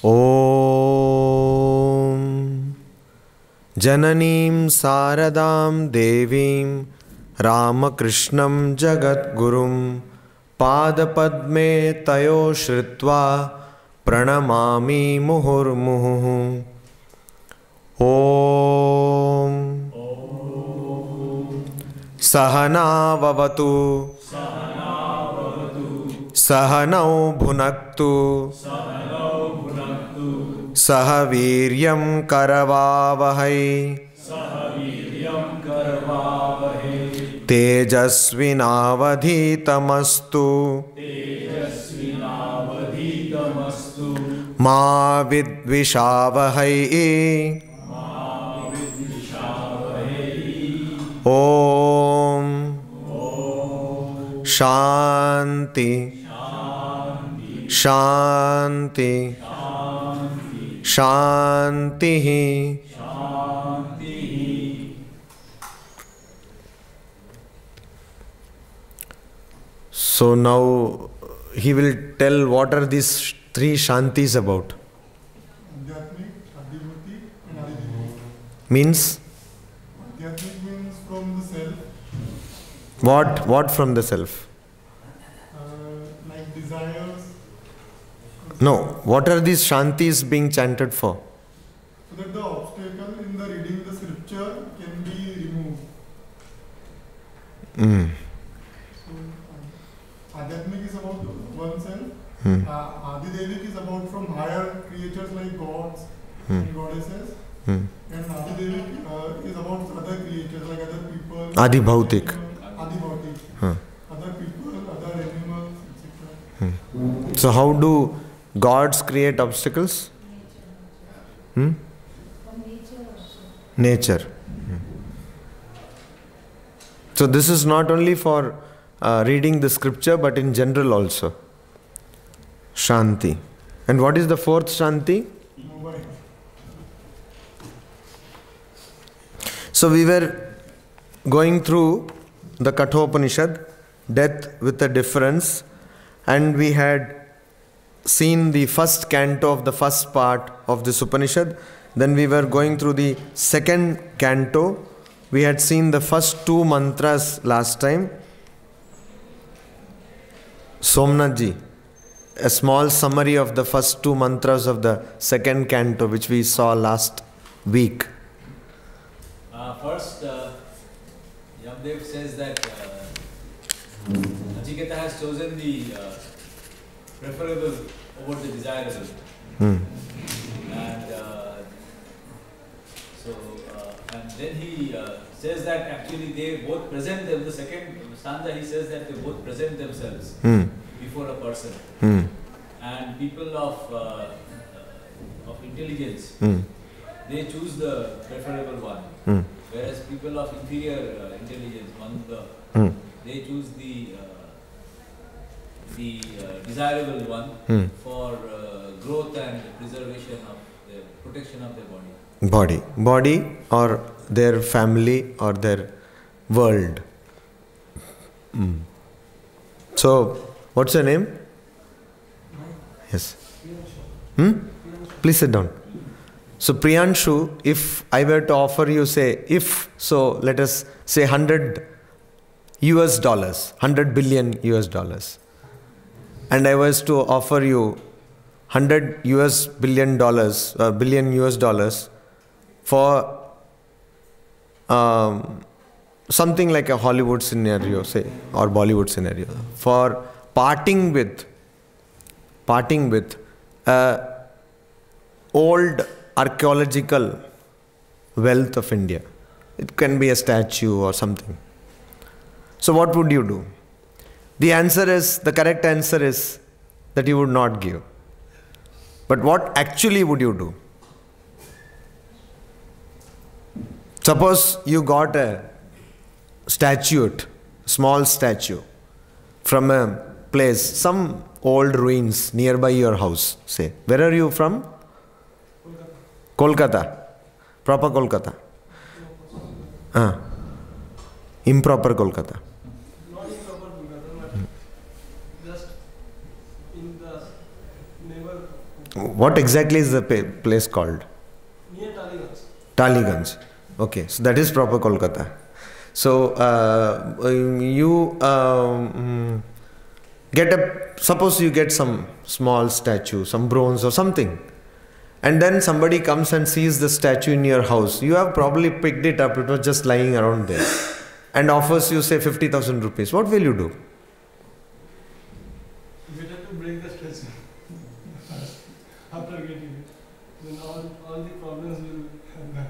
Om Jananim Saradam Devim Ramakrishnam Jagadgurum Padapadme Tayo Shritva Pranamami Muhurmuhu. Om Sahana Vavatu Sahanau Bhunaktu Sahaviryam Karavavahai Tejasvinavadhitamastu Ma Vidvishavahai. Om Shanti Shanti Shanti. So now he will tell what are these three Shantis about. Means? Means from the self. What from the self? Like desires. No, what are these Shantis being chanted for? So that the obstacle in the reading the scripture can be removed. So, Adhyatmic is about oneself. Adidevik is about from higher creatures like gods and goddesses. And Adidevik is about other creatures like other people. Adibhautik. Adibhautik. Other people, other animals, etc. So how do gods create obstacles? Nature. So this is not only for reading the scripture but in general also. Shanti. And what is the fourth Shanti? So we were going through the Katha Upanishad, Death with a Difference, and we had seen the first canto of the first part of this Upanishad. Then we were going through the second canto. We had seen the first two mantras last time. Somnathji, a small summary of the first two mantras of the second canto which we saw last week. First, Yamdev says that Nachiketa has chosen the preferable over the desirable. And then he says that actually they both present them. The second stanza he says that they both present themselves before a person. And people of intelligence, they choose the preferable one. Whereas people of inferior intelligence, they choose the desirable one for growth and preservation of the protection of their body. Body or their family or their world. So, what's your name? Yes. Please sit down. So Priyanshu, if I were to offer you, so let us say $100 US, $100 billion US, and I was to offer you $100 billion US for something like a Hollywood scenario, say, or Bollywood scenario, for parting with old archaeological wealth of India. It can be a statue or something. So what would you do? The correct answer is that you would not give. But what actually would you do? Suppose you got a statuette, small statue, from a place, some old ruins nearby your house, say. Where are you from? Kolkata. Proper Kolkata. Improper Kolkata. Not improper Kolkata, but just in the neighbor What exactly is the place called? Near Taliganj. Taliganj. Okay, so that is proper Kolkata. So you suppose you get some small statue, some bronze or something, and then somebody comes and sees the statue in your house. You have probably picked it up, it was just lying around there, and offers you say 50,000 rupees. What will you do? Better to break the statue after getting it. Then all the problems will have gone.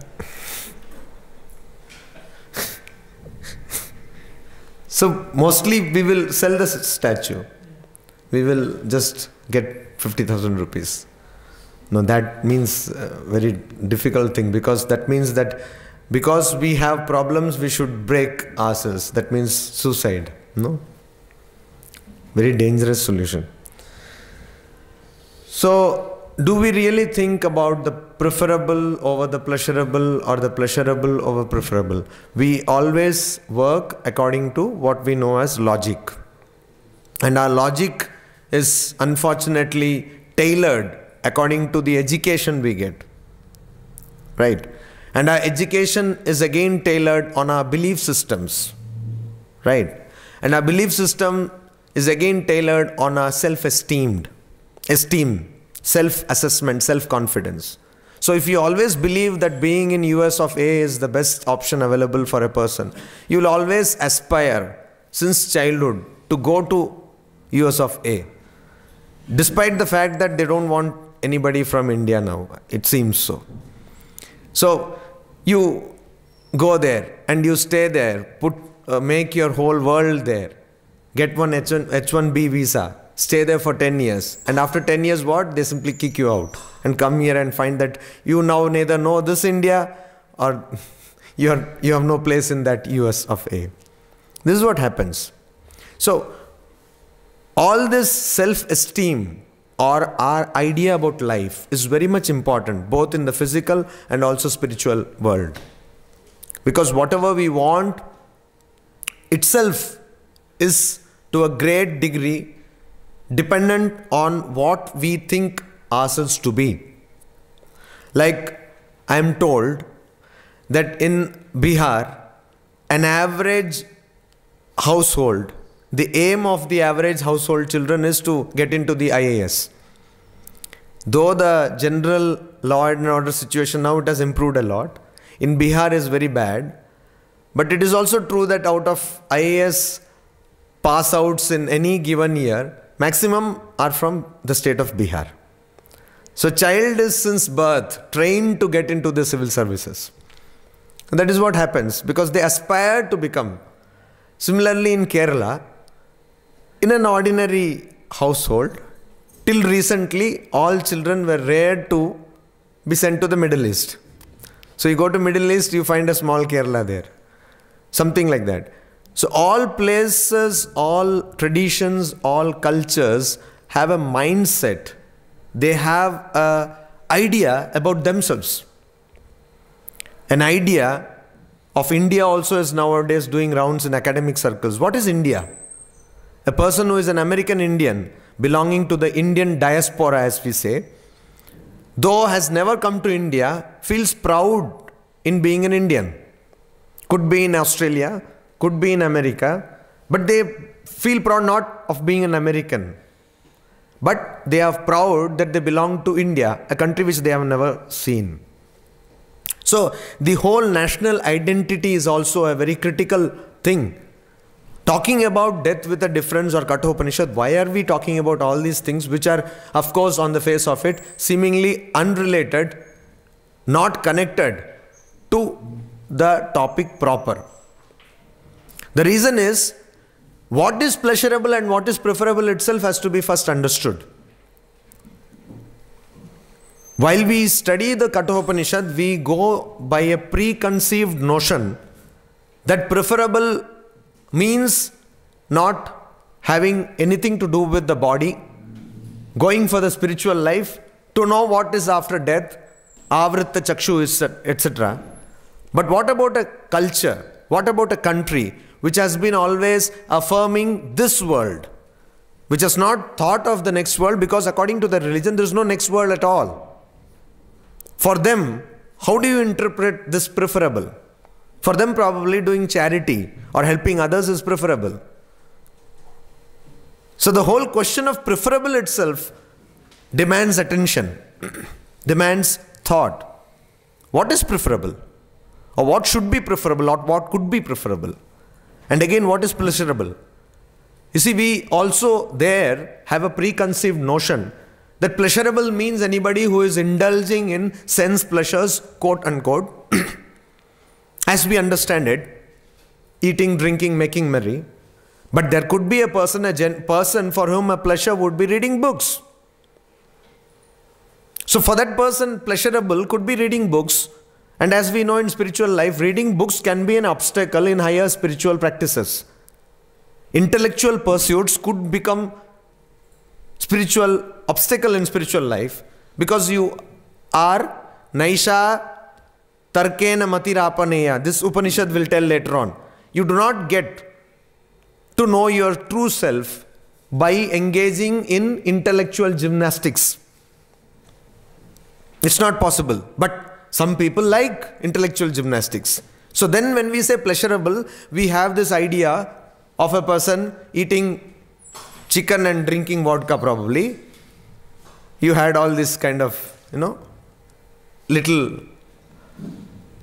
So mostly we will sell the statue. We will just get 50,000 rupees. No, that means a very difficult thing, because that means that because we have problems, we should break ourselves. That means suicide. No? Very dangerous solution. So, do we really think about the preferable over the pleasurable or the pleasurable over preferable? We always work according to what we know as logic. And our logic is unfortunately tailored according to the education we get. Right? And our education is again tailored on our belief systems. Right? And our belief system is again tailored on our esteem, self-assessment, self-confidence. So if you always believe that being in US of A is the best option available for a person, you will always aspire since childhood to go to US of A. Despite the fact that they don't want anybody from India now, it seems so. So you go there and you stay there, make your whole world there, get one H1B visa, stay there for 10 years. And after 10 years, what? They simply kick you out and come here and find that you now neither know this India or you have no place in that US of A. This is what happens. So all this self-esteem or our idea about life is very much important, both in the physical and also spiritual world. Because whatever we want itself is to a great degree dependent on what we think ourselves to be. Like I am told that in Bihar, an average household, the aim of the average household children is to get into the IAS. Though the general law and order situation now, it has improved a lot. In Bihar is very bad. But it is also true that out of IAS pass outs in any given year, maximum are from the state of Bihar. So child is since birth trained to get into the civil services. And that is what happens because they aspire to become. Similarly in Kerala, in an ordinary household, till recently all children were reared to be sent to the Middle East. So you go to Middle East, you find a small Kerala there. Something like that. So all places, all traditions, all cultures have a mindset. They have an idea about themselves. An idea of India also is nowadays doing rounds in academic circles. What is India? A person who is an American Indian, belonging to the Indian diaspora as we say, though has never come to India, feels proud in being an Indian. Could be in Australia, could be in America, but they feel proud not of being an American. But they are proud that they belong to India, a country which they have never seen. So the whole national identity is also a very critical thing. Talking about death with a difference or Katha Upanishad, why are we talking about all these things which are, of course, on the face of it, seemingly unrelated, not connected to the topic proper? The reason is, what is pleasurable and what is preferable itself has to be first understood. While we study the Katha Upanishad, we go by a preconceived notion that preferable means not having anything to do with the body, going for the spiritual life, to know what is after death, avritta chakshu, etc. But what about a culture? What about a country which has been always affirming this world? which has not thought of the next world, because according to their religion, there is no next world at all. For them, how do you interpret this preferable? For them, probably doing charity or helping others is preferable. So the whole question of preferable itself demands attention, demands thought. What is preferable? Or what should be preferable, or what could be preferable? And again, what is pleasurable? You see, we also there have a preconceived notion that pleasurable means anybody who is indulging in sense pleasures, quote unquote, as we understand it, eating, drinking, making merry. But there could be a person for whom a pleasure would be reading books. So for that person, pleasurable could be reading books. And as we know in spiritual life, reading books can be an obstacle in higher spiritual practices. Intellectual pursuits could become spiritual obstacle in spiritual life, because you are naisha tarkena matirapaneya. This Upanishad will tell later on. You do not get to know your true self by engaging in intellectual gymnastics. It's not possible. But some people like intellectual gymnastics. So then when we say pleasurable, we have this idea of a person eating chicken and drinking vodka probably. You had all this kind of, little,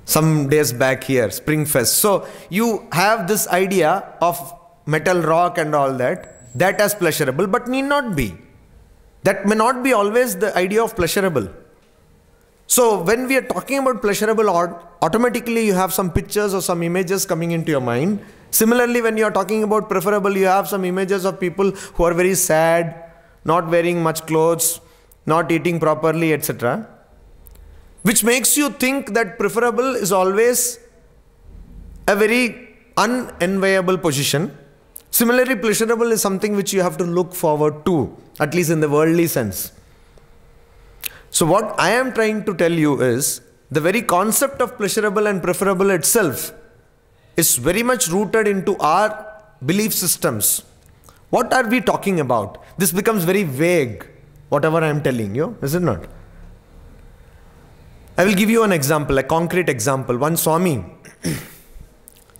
some days back here, Spring Fest. So you have this idea of metal rock and all that as pleasurable, but need not be. That may not be always the idea of pleasurable. So when we are talking about pleasurable, automatically you have some pictures or some images coming into your mind. Similarly, when you are talking about preferable, you have some images of people who are very sad, not wearing much clothes, not eating properly, etc. Which makes you think that preferable is always a very unenviable position. Similarly, pleasurable is something which you have to look forward to, at least in the worldly sense. So what I am trying to tell you is, the very concept of pleasurable and preferable itself is very much rooted into our belief systems. What are we talking about? This becomes very vague, whatever I am telling you, is it not? I will give you an example, a concrete example. One Swami,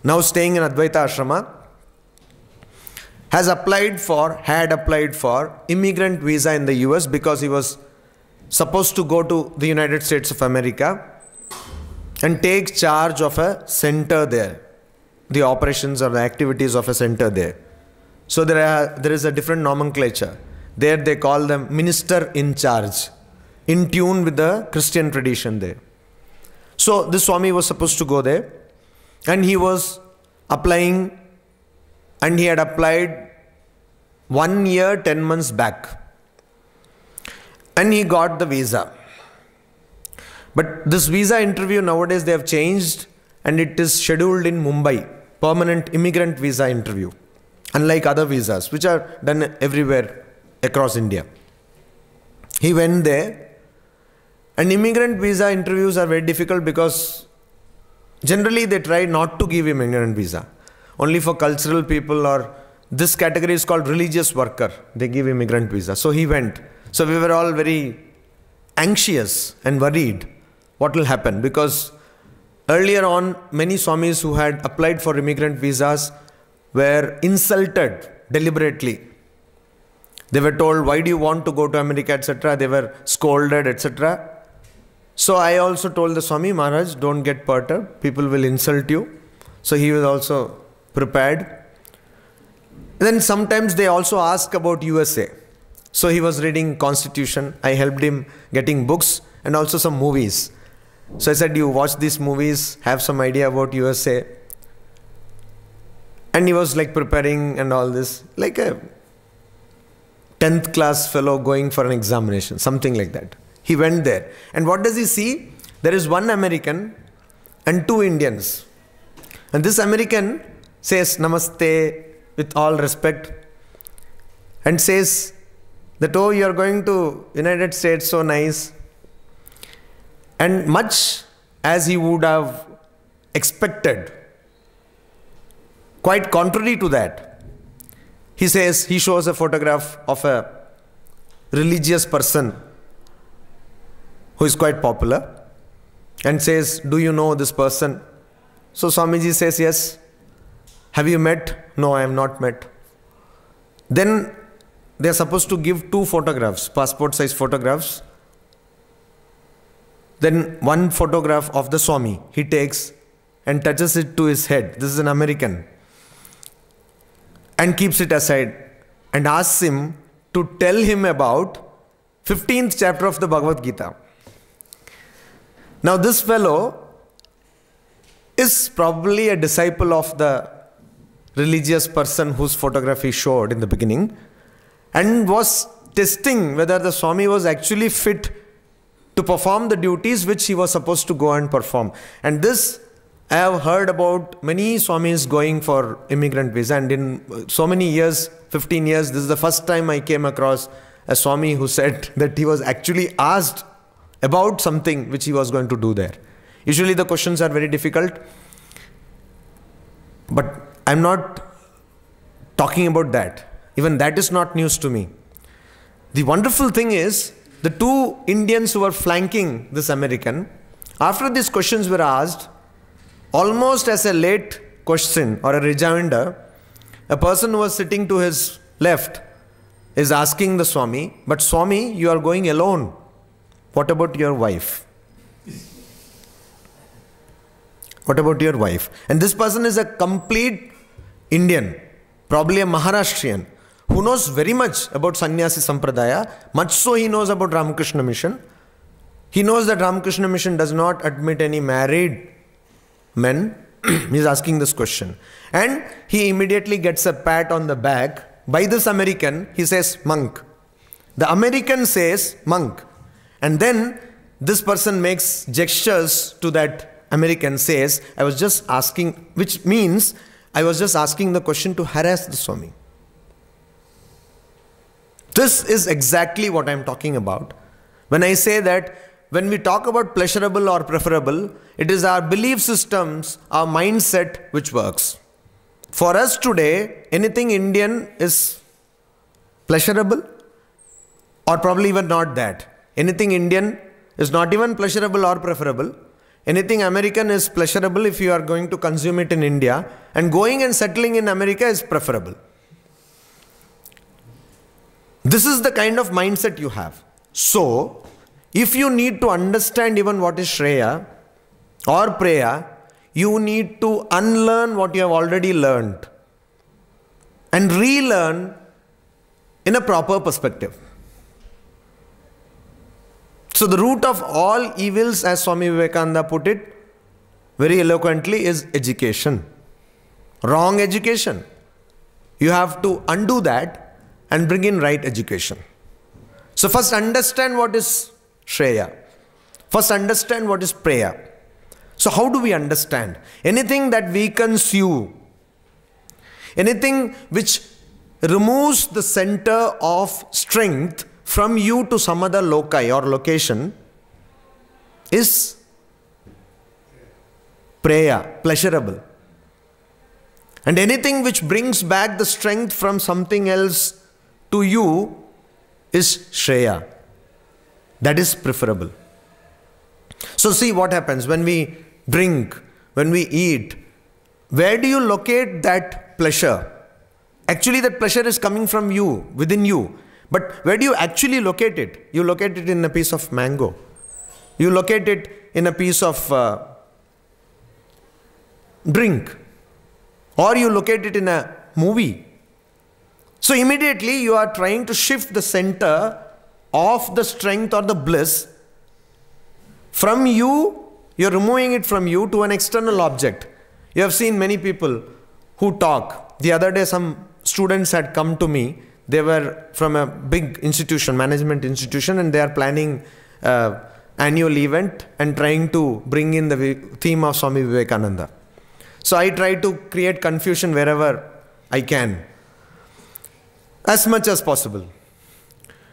now staying in Advaita Ashrama, had applied for immigrant visa in the US because he was supposed to go to the United States of America and take charge of a center there, the operations or the activities of a center there. So there is a different nomenclature. There they call them minister in charge, in tune with the Christian tradition there. So this Swami was supposed to go there, and he was applying, and he had applied 1 year, 10 months back. And he got the visa. But this visa interview nowadays they have changed, and it is scheduled in Mumbai, permanent immigrant visa interview, unlike other visas which are done everywhere across India. He went there, and immigrant visa interviews are very difficult because generally they try not to give immigrant visa. Only for cultural people, or this category is called religious worker, they give immigrant visa. So he went. So we were all very anxious and worried what will happen, because earlier on many Swamis who had applied for immigrant visas were insulted deliberately. They were told, why do you want to go to America, etc. They were scolded, etc. So I also told the Swami, Maharaj, don't get perturbed, people will insult you. So he was also prepared. Then sometimes they also ask about USA. So he was reading Constitution. I helped him getting books and also some movies. So I said, you watch these movies, have some idea about USA. And he was like preparing and all this, like a 10th class fellow going for an examination, something like that. He went there. And what does he see? There is one American and two Indians. And this American says namaste with all respect and says that, oh, you are going to United States, so nice. And much as he would have expected, quite contrary to that, he says, he shows a photograph of a religious person who is quite popular and says, do you know this person? So Swamiji says, yes. Have you met? No, I have not met. Then they are supposed to give 2 photographs, passport size photographs. Then one photograph of the Swami he takes and touches it to his head. This is an American. And keeps it aside and asks him to tell him about 15th chapter of the Bhagavad Gita. Now this fellow is probably a disciple of the religious person whose photograph he showed in the beginning, and was testing whether the Swami was actually fit to perform the duties which he was supposed to go and perform. And this I have heard about many Swamis going for immigrant visa, and in so many years, 15 years, this is the first time I came across a Swami who said that he was actually asked about something which he was going to do there. Usually the questions are very difficult, but I'm not talking about that. Even that is not news to me. The wonderful thing is, the 2 Indians who were flanking this American, after these questions were asked, almost as a late question or a rejoinder, a person who was sitting to his left is asking the Swami, but Swami, you are going alone. What about your wife? What about your wife? And this person is a complete Indian, probably a Maharashtrian, who knows very much about Sannyasi Sampradaya, much so he knows about Ramakrishna Mission. He knows that Ramakrishna Mission does not admit any married men. He is asking this question. And he immediately gets a pat on the back by this American. He says, monk. The American says, monk. And then this person makes gestures to that American, says, I was just asking, which means I was just asking the question to harass the Swami. This is exactly what I am talking about when I say that when we talk about pleasurable or preferable, it is our belief systems, our mindset which works. For us today, anything Indian is pleasurable, or probably even not that. Anything Indian is not even pleasurable or preferable. Anything American is pleasurable if you are going to consume it in India, and going and settling in America is preferable. This is the kind of mindset you have. So, if you need to understand even what is Shreya or Preya, you need to unlearn what you have already learned and relearn in a proper perspective. So the root of all evils, as Swami Vivekananda put it very eloquently, is education. Wrong education. You have to undo that and bring in right education. So first understand what is Shreya. First understand what is Preya. So how do we understand? Anything that weakens you, anything which removes the center of strength from you to some other loci or location, is Preya, pleasurable. And anything which brings back the strength from something else to you is Shreya. That is preferable. So see what happens when we drink, when we eat. Where do you locate that pleasure? Actually, that pleasure is coming from you, within you. But where do you actually locate it? You locate it in a piece of mango. You locate it in a piece of drink. Or you locate it in a movie. So immediately you are trying to shift the center of the strength or the bliss from you. You're removing it from you to an external object. You have seen many people who talk. The other day some students had come to me. They were from a big institution, management institution, and they are planning annual event and trying to bring in the theme of Swami Vivekananda. So I try to create confusion wherever I can, as much as possible.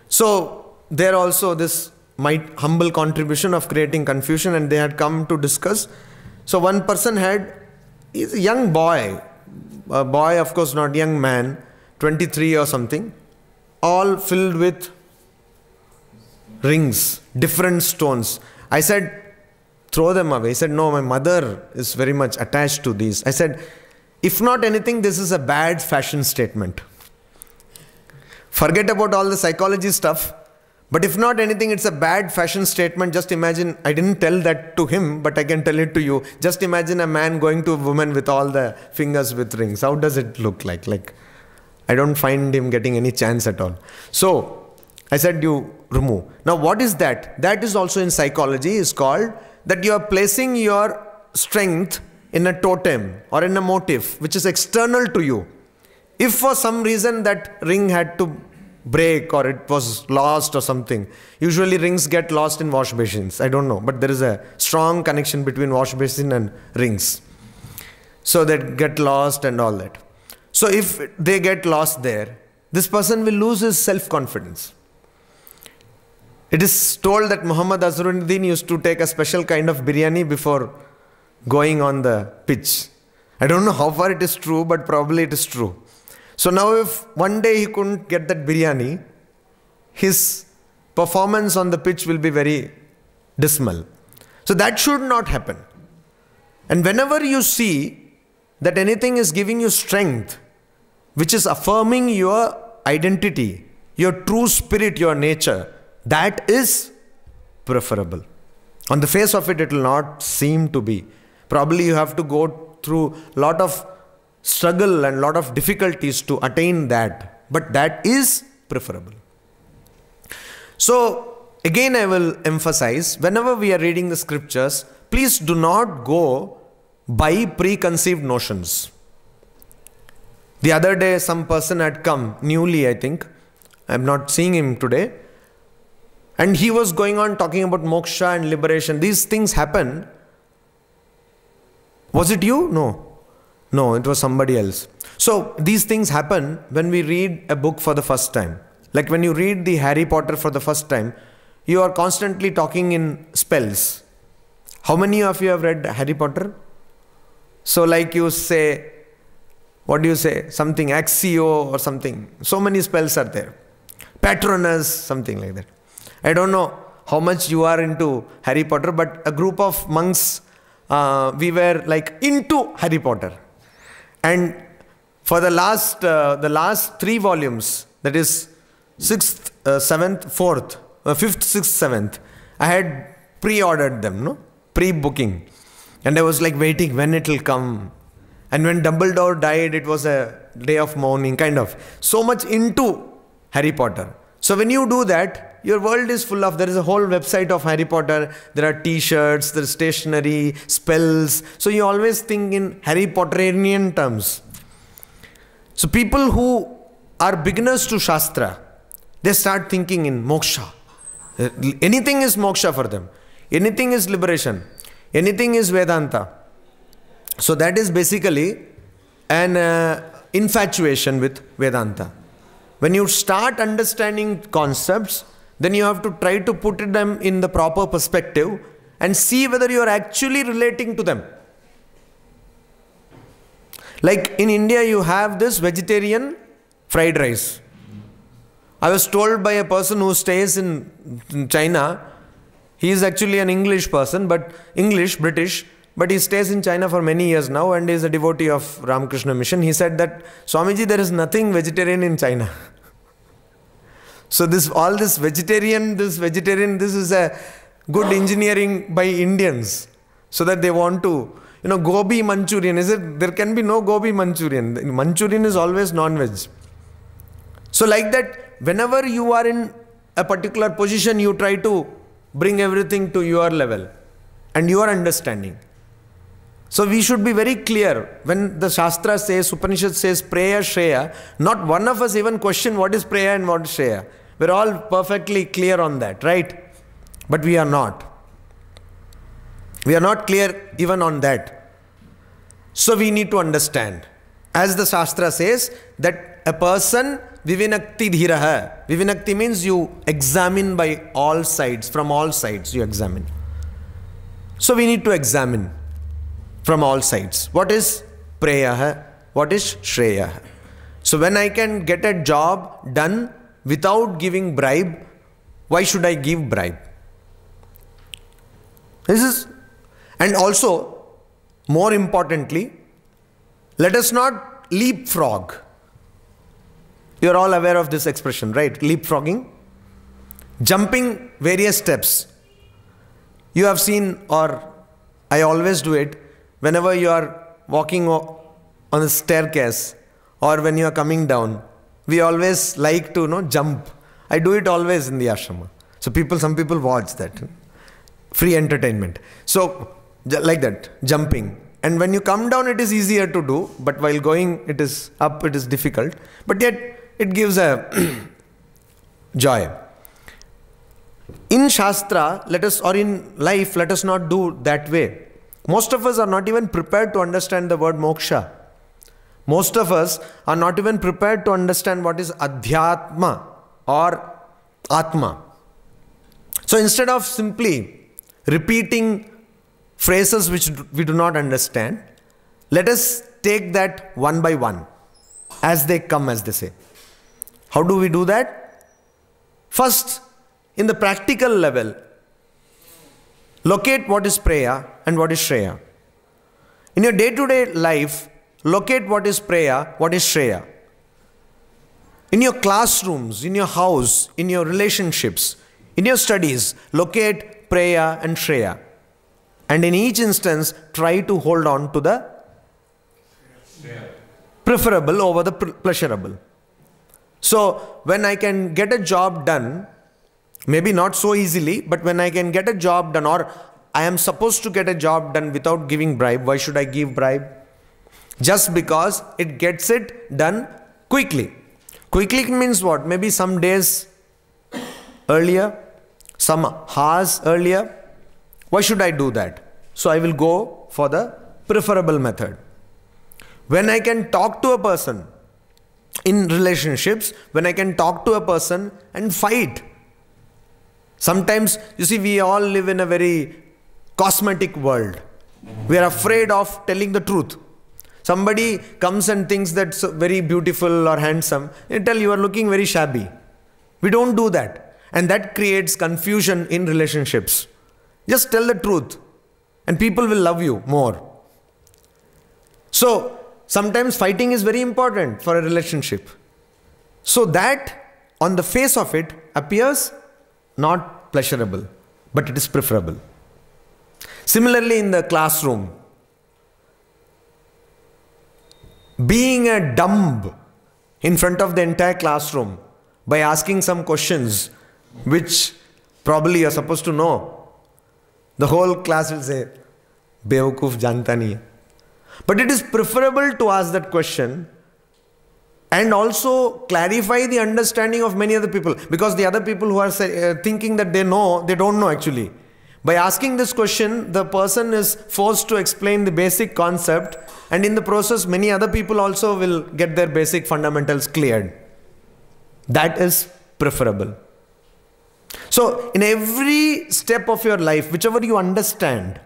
So there also this my humble contribution of creating confusion, and they had come to discuss. So one person he's a young boy, a boy, of course not young man, 23 or something, all filled with rings, different stones. I said, throw them away. He said, no, my mother is very much attached to these. I said, if not anything, this is a bad fashion statement. Forget about all the psychology stuff. But if not anything, it's a bad fashion statement. Just imagine, I didn't tell that to him, but I can tell it to you. Just imagine a man going to a woman with all the fingers with rings. How does it look like? Like, I don't find him getting any chance at all. So, I said you remove. Now, what is that? That is also in psychology, is called that you are placing your strength in a totem or in a motif, which is external to you. If for some reason that ring had to break or it was lost or something, usually rings get lost in wash basins. I don't know, but there is a strong connection between wash basin and rings. So that get lost and all that. So if they get lost there, this person will lose his self-confidence. It is told that Muhammad Azharuddin used to take a special kind of biryani before going on the pitch. I don't know how far it is true, but probably it is true. So now if one day he couldn't get that biryani, his performance on the pitch will be very dismal. So that should not happen. And whenever you see that anything is giving you strength, which is affirming your identity, your true spirit, your nature, that is preferable. On the face of it, it will not seem to be. Probably you have to go through a lot of struggle and lot of difficulties to attain that, but that is preferable. So again I will emphasize, whenever we are reading the scriptures, please do not go by preconceived notions. The other day some person had come, newly I think, I am not seeing him today, and he was going on talking about moksha and liberation. These things happen. Was it you? No, it was somebody else. So these things happen when we read a book for the first time. Like when you read the Harry Potter for the first time, you are constantly talking in spells. How many of you have read Harry Potter? So like you say, what do you say? Something Axio or something. So many spells are there. Patronus, something like that. I don't know how much you are into Harry Potter, but a group of monks, we were like into Harry Potter. And for the last 3 volumes, that is 6th, 7th, 4th, 5th, 6th, 7th, I had pre-ordered them, no? Pre-booking. And I was like waiting when it will come. And when Dumbledore died, it was a day of mourning, kind of. So much into Harry Potter. So when you do that, your world is full of, there is a whole website of Harry Potter, there are t-shirts, there is stationery, spells. So you always think in Harry Potterian terms. So people who are beginners to Shastra, they start thinking in moksha. Anything is moksha for them. Anything is liberation. Anything is Vedanta. So that is basically an infatuation with Vedanta. When you start understanding concepts, then you have to try to put them in the proper perspective and see whether you are actually relating to them. Like in India, you have this vegetarian fried rice. I was told by a person who stays in China, he is actually an English person, but British, but he stays in China for many years now and is a devotee of Ramakrishna mission. He said that, Swamiji, there is nothing vegetarian in China. So this vegetarian, this is a good engineering by Indians. So that they want to, gobi Manchurian. There can be no gobi Manchurian. Manchurian is always non-veg. So like that, whenever you are in a particular position, you try to bring everything to your level and your understanding. So we should be very clear. When the Shastra says, Upanishad says, Preya, Shreya, not one of us even question what is Preya and what is Shreya. We're all perfectly clear on that, right? But we are not. We are not clear even on that. So we need to understand. As the Shastra says, that a person, Vivinakti dhiraha. Vivinakti means you examine by all sides, from all sides you examine. So we need to examine from all sides. What is Preyaha? What is Shreyaha? So when I can get a job done without giving bribe, why should I give bribe? And also, more importantly, let us not leapfrog. You are all aware of this expression, right? Leapfrogging. Jumping various steps. You have seen, or I always do it, whenever you are walking on a staircase or when you are coming down, we always like to jump. I do it always in the ashrama. So some people watch that. Free entertainment. So like that, jumping. And when you come down, it is easier to do, but while going, it is up, it is difficult. But yet, it gives a joy. In Shastra, or in life, let us not do that way. Most of us are not even prepared to understand the word moksha. Most of us are not even prepared to understand what is adhyatma or atma. So instead of simply repeating phrases which we do not understand, let us take that one by one, as they come, as they say. How do we do that? First, in the practical level, locate what is preya and what is shreya. In your day-to-day life, locate what is preya, what is shreya. In your classrooms, in your house, in your relationships, in your studies, locate preya and shreya. And in each instance, try to hold on to the preferable over the pleasurable. So, when I can get a job done, maybe not so easily, but when I can get a job done, or I am supposed to get a job done without giving bribe, why should I give bribe? Just because it gets it done quickly. Quickly means what? Maybe some days earlier, some hours earlier. Why should I do that? So I will go for the preferable method. When I can talk to a person in relationships, when I can talk to a person and fight. Sometimes, you see, we all live in a very cosmetic world. We are afraid of telling the truth. Somebody comes and thinks that's very beautiful or handsome. They tell you are looking very shabby. We don't do that. And that creates confusion in relationships. Just tell the truth and people will love you more. So, sometimes fighting is very important for a relationship. So that, on the face of it, appears not pleasurable, but it is preferable. Similarly, in the classroom, being a dumb in front of the entire classroom by asking some questions which probably you are supposed to know, the whole class will say, Bewakoof janta nahi hai. But it is preferable to ask that question and also clarify the understanding of many other people, because the other people who are thinking that they know, they don't know actually. By asking this question, the person is forced to explain the basic concept, and in the process, many other people also will get their basic fundamentals cleared. That is preferable. So, in every step of your life, whichever you understand,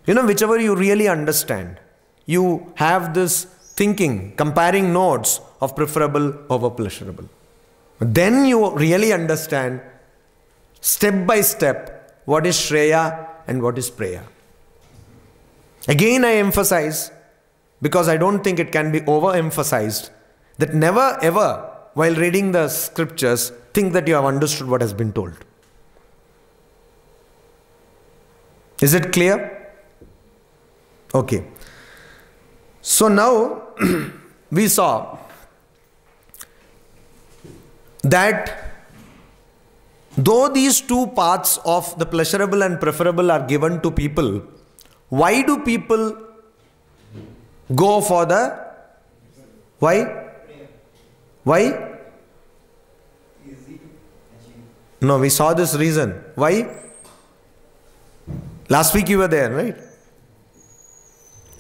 whichever you really understand, you have this thinking, comparing notes of preferable over pleasurable. Then you really understand, step by step, what is shreya and what is preya. Again, I emphasize, because I don't think it can be overemphasized, that never ever, while reading the scriptures, think that you have understood what has been told. Is it clear? Okay. So now, we saw that though these two paths of the pleasurable and preferable are given to people, why do people go for the... Why? Why? No, we saw this reason. Why? Last week you were there, right?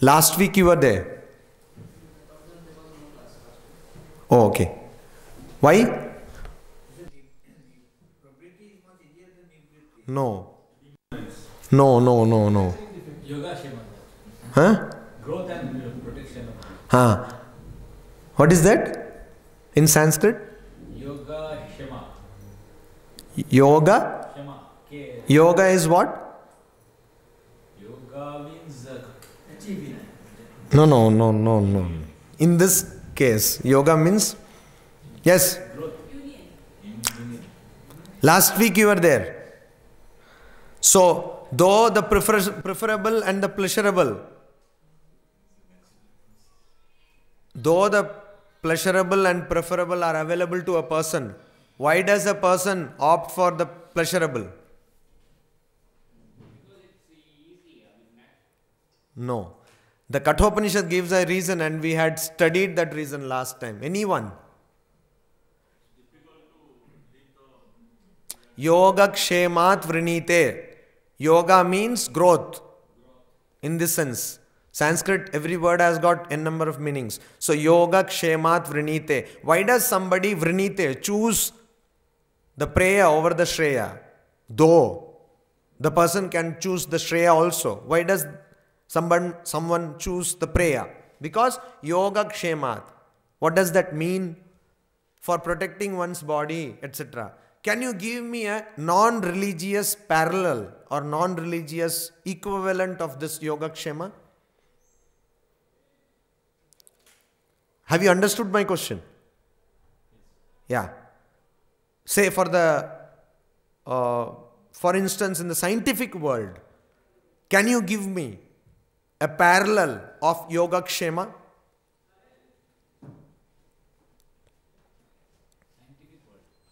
Last week you were there. Oh, okay. Why? No. No. Yoga Shema. Huh? Growth and protection. Huh. What is that in Sanskrit? Yoga Shema. Yoga? Shema. Yoga is what? Yoga means achieving. No. In this case, yoga means, yes. Last week you were there. So, though the preferable and the pleasurable, though the pleasurable and preferable are available to a person, why does a person opt for the pleasurable? No. The Katha Upanishad gives a reason, and we had studied that reason last time. Anyone? Yoga kshemat vrinite. Yoga means growth. In this sense. Sanskrit, every word has got n number of meanings. So, yoga kshemat vrinite. Why does somebody vrinite choose the preya over the shreya? Though the person can choose the shreya also. Why does someone choose the preya? Because yoga kshemat. What does that mean? For protecting one's body, etc. Can you give me a non-religious parallel or non-religious equivalent of this yoga kshema? Have you understood my question? Yeah. Say for instance, in the scientific world, can you give me a parallel of yoga kshema?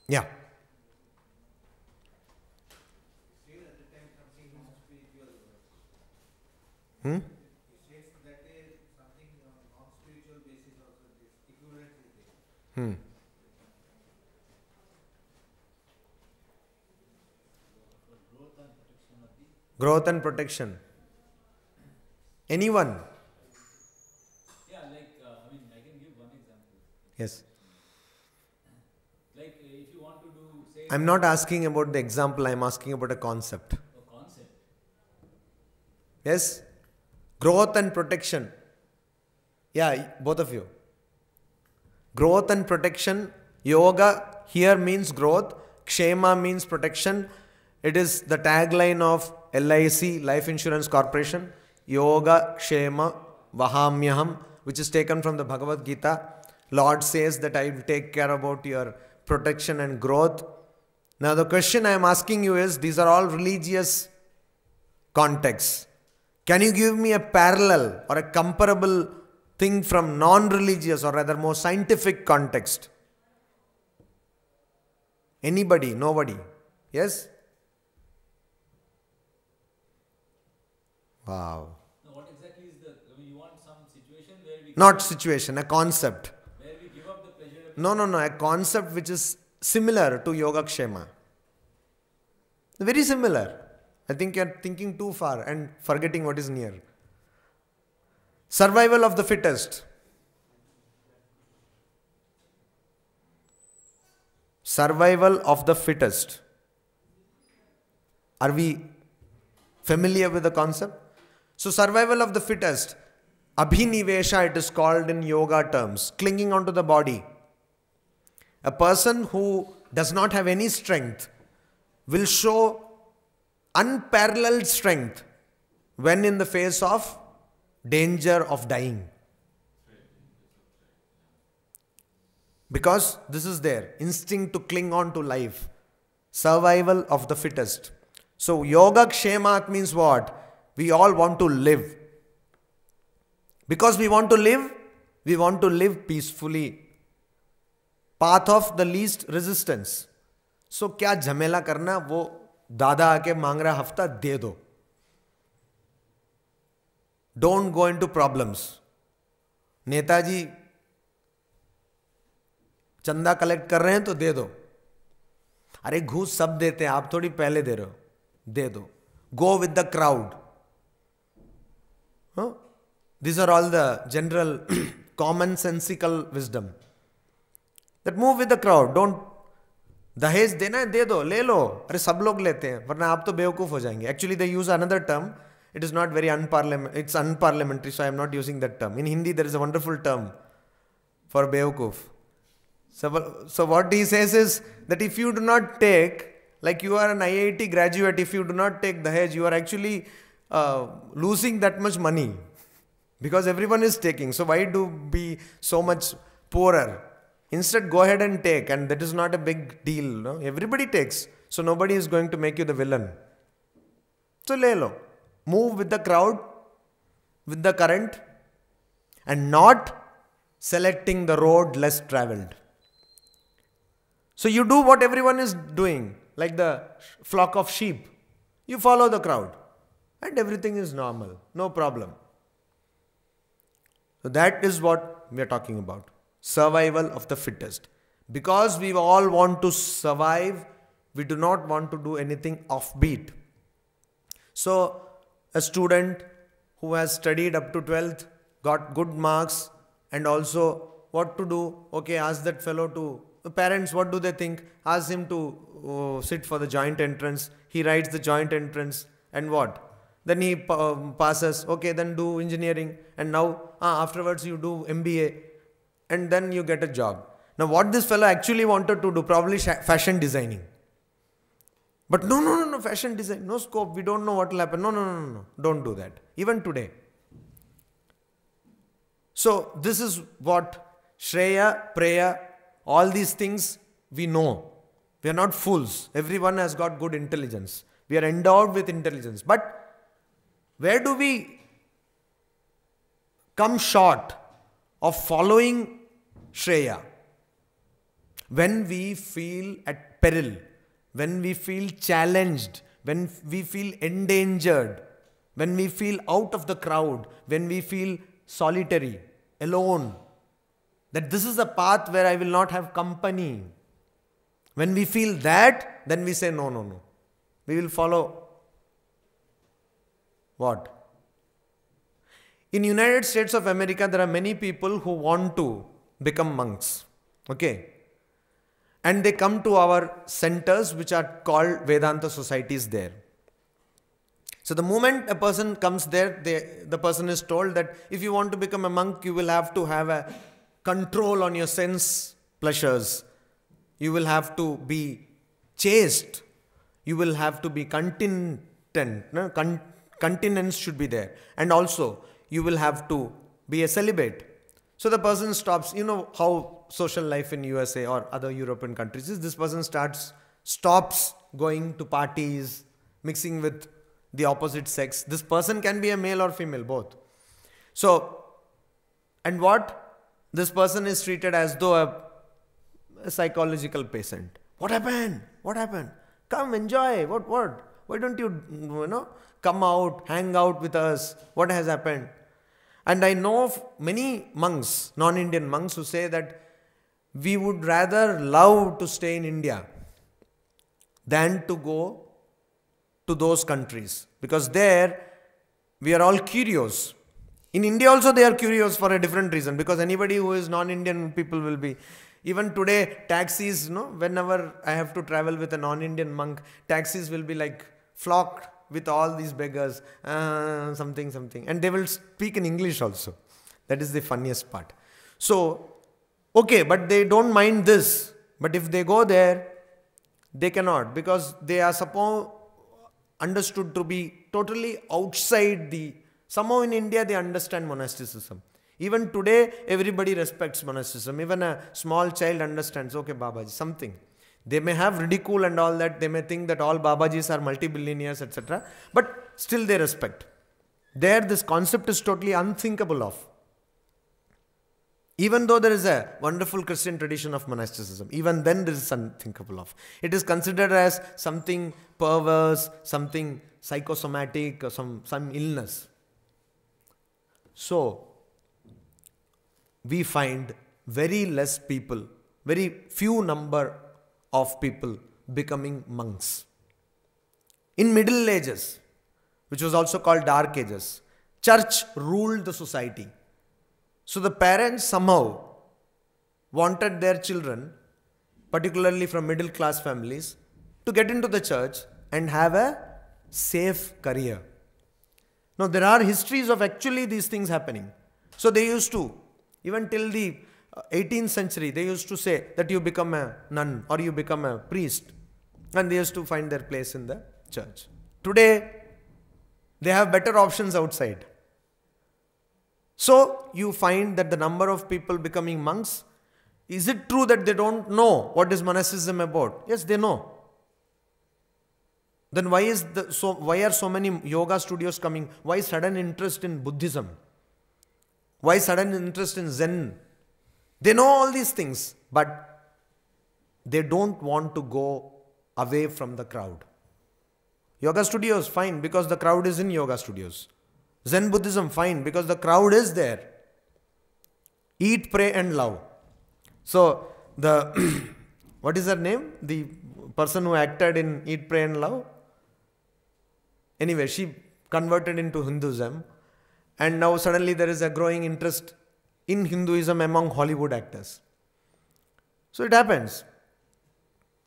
Yeah. Growth and protection. Anyone? Yeah, I can give one example. Yes. Like if you want to do, say... I'm not asking about the example, I'm asking about a concept. A concept. Yes? Growth and protection. Yeah, both of you. Growth and protection. Yoga here means growth. Kshema means protection. It is the tagline of LIC, Life Insurance Corporation. Yoga Kshema Vahamyaham, which is taken from the Bhagavad Gita. Lord says that I will take care about your protection and growth. Now the question I am asking you is, these are all religious contexts. Can you give me a parallel or a comparable thing from non-religious or rather more scientific context? Anybody? Nobody? Yes? Wow. Now what exactly is you want some situation where we... Not situation, a concept. Where we give up the pleasure... No, a concept which is similar to Yoga Kshema. Very similar. I think you are thinking too far and forgetting what is near. Survival of the fittest. Survival of the fittest. Are we familiar with the concept? So survival of the fittest. Abhinivesha it is called in yoga terms. Clinging onto the body. A person who does not have any strength will show unparalleled strength when in the face of danger of dying. Because this is their instinct to cling on to life. Survival of the fittest. So yoga kshemat means what? We all want to live. Because we want to live peacefully. Path of the least resistance. So क्या झमेला करना, वो दादा आके मांग रहा हफ्ता दे दो. Don't go into problems. Netaji चंदा कलेक्ट कर रहे हैं तो दे दो. अरे घूस सब देते हैं, आप थोड़ी पहले दे रहे हो, दे दो. Go with the crowd. Huh? These are all the general commonsensical wisdom. That move with the crowd. Don't दहेज देना है दे दो, ले लो. अरे सब लोग लेते हैं वरना आप तो बेवकूफ हो जाएंगे. Actually they use another term. It is not very it's unparliamentary, so I am not using that term. In Hindi there is a wonderful term. for Beokuf. So what he says is that if you do not take, like you are an IIT graduate, if you do not take Dahej, you are actually losing that much money. Because everyone is taking. So why do be so much poorer? Instead, go ahead and take. And that is not a big deal. No? Everybody takes. So nobody is going to make you the villain. So le lo. Move with the crowd, with the current, and not selecting the road less traveled. So you do what everyone is doing, like the flock of sheep. You follow the crowd, and everything is normal, no problem. So that is what we are talking about. Survival of the fittest. Because we all want to survive, we do not want to do anything offbeat. So a student who has studied up to 12th, got good marks, and also what to do? Okay, ask that fellow to, parents, what do they think? Ask him to sit for the joint entrance. He writes the joint entrance, and what? Then he passes. Okay, then do engineering, and now afterwards you do MBA, and then you get a job. Now what this fellow actually wanted to do, probably fashion designing. But no, fashion design, no scope, we don't know what will happen. No, don't do that. Even today. So this is what Shreya, Preya, all these things we know. We are not fools. Everyone has got good intelligence. We are endowed with intelligence. But where do we come short of following Shreya? When we feel at peril, when we feel challenged, when we feel endangered, when we feel out of the crowd, when we feel solitary, alone, that this is a path where I will not have company. When we feel that, then we say no. We will follow what? In United States of America, there are many people who want to become monks. Okay. And they come to our centers, which are called Vedanta societies there. So the moment a person comes there, the person is told that if you want to become a monk, you will have to have a control on your sense pleasures. You will have to be chaste. You will have to be continent. No? Continence should be there. And also, you will have to be a celibate. So the person stops. You know how social life in USA or other European countries is. This person stops going to parties, mixing with the opposite sex. This person can be a male or female, both. So, and what? This person is treated as though a psychological patient. What happened? Come, enjoy. What? Why don't you come out, hang out with us? What has happened? And I know of many monks, non-Indian monks, who say that we would rather love to stay in India than to go to those countries. Because there, we are all curious. In India also they are curious for a different reason. Because anybody who is non-Indian people will be. Even today, taxis, whenever I have to travel with a non-Indian monk, taxis will be like flocked with all these beggars, something. And they will speak in English also. That is the funniest part. So, okay, but they don't mind this. But if they go there, they cannot, because they are understood to be totally outside somehow in India they understand monasticism. Even today, everybody respects monasticism. Even a small child understands, okay, Babaji, something. They may have ridicule and all that. They may think that all Babajis are multi-billionaires, etc. But still they respect. There, this concept is totally unthinkable of. Even though there is a wonderful Christian tradition of monasticism, even then this is unthinkable of. It is considered as something perverse, something psychosomatic, or some illness. So, we find very few number of people becoming monks. In Middle Ages, which was also called Dark Ages, church ruled the society. So the parents somehow wanted their children, particularly from middle class families, to get into the church and have a safe career. Now there are histories of actually these things happening. So they used to, even till the 18th century, they used to say that you become a nun or you become a priest, and they used to find their place in the church. Today, they have better options outside. So, you find that the number of people becoming monks, is it true that they don't know what is monasticism about? Yes, they know. Then why are so many yoga studios coming? Why sudden interest in Buddhism? Why sudden interest in Zen? They know all these things, but they don't want to go away from the crowd. Yoga studios, fine, because the crowd is in yoga studios. Zen Buddhism, fine, because the crowd is there. Eat, pray and love. So, what is her name? The person who acted in Eat, Pray and Love? Anyway, she converted into Hinduism, and now suddenly there is a growing interest in Hinduism among Hollywood actors. So it happens.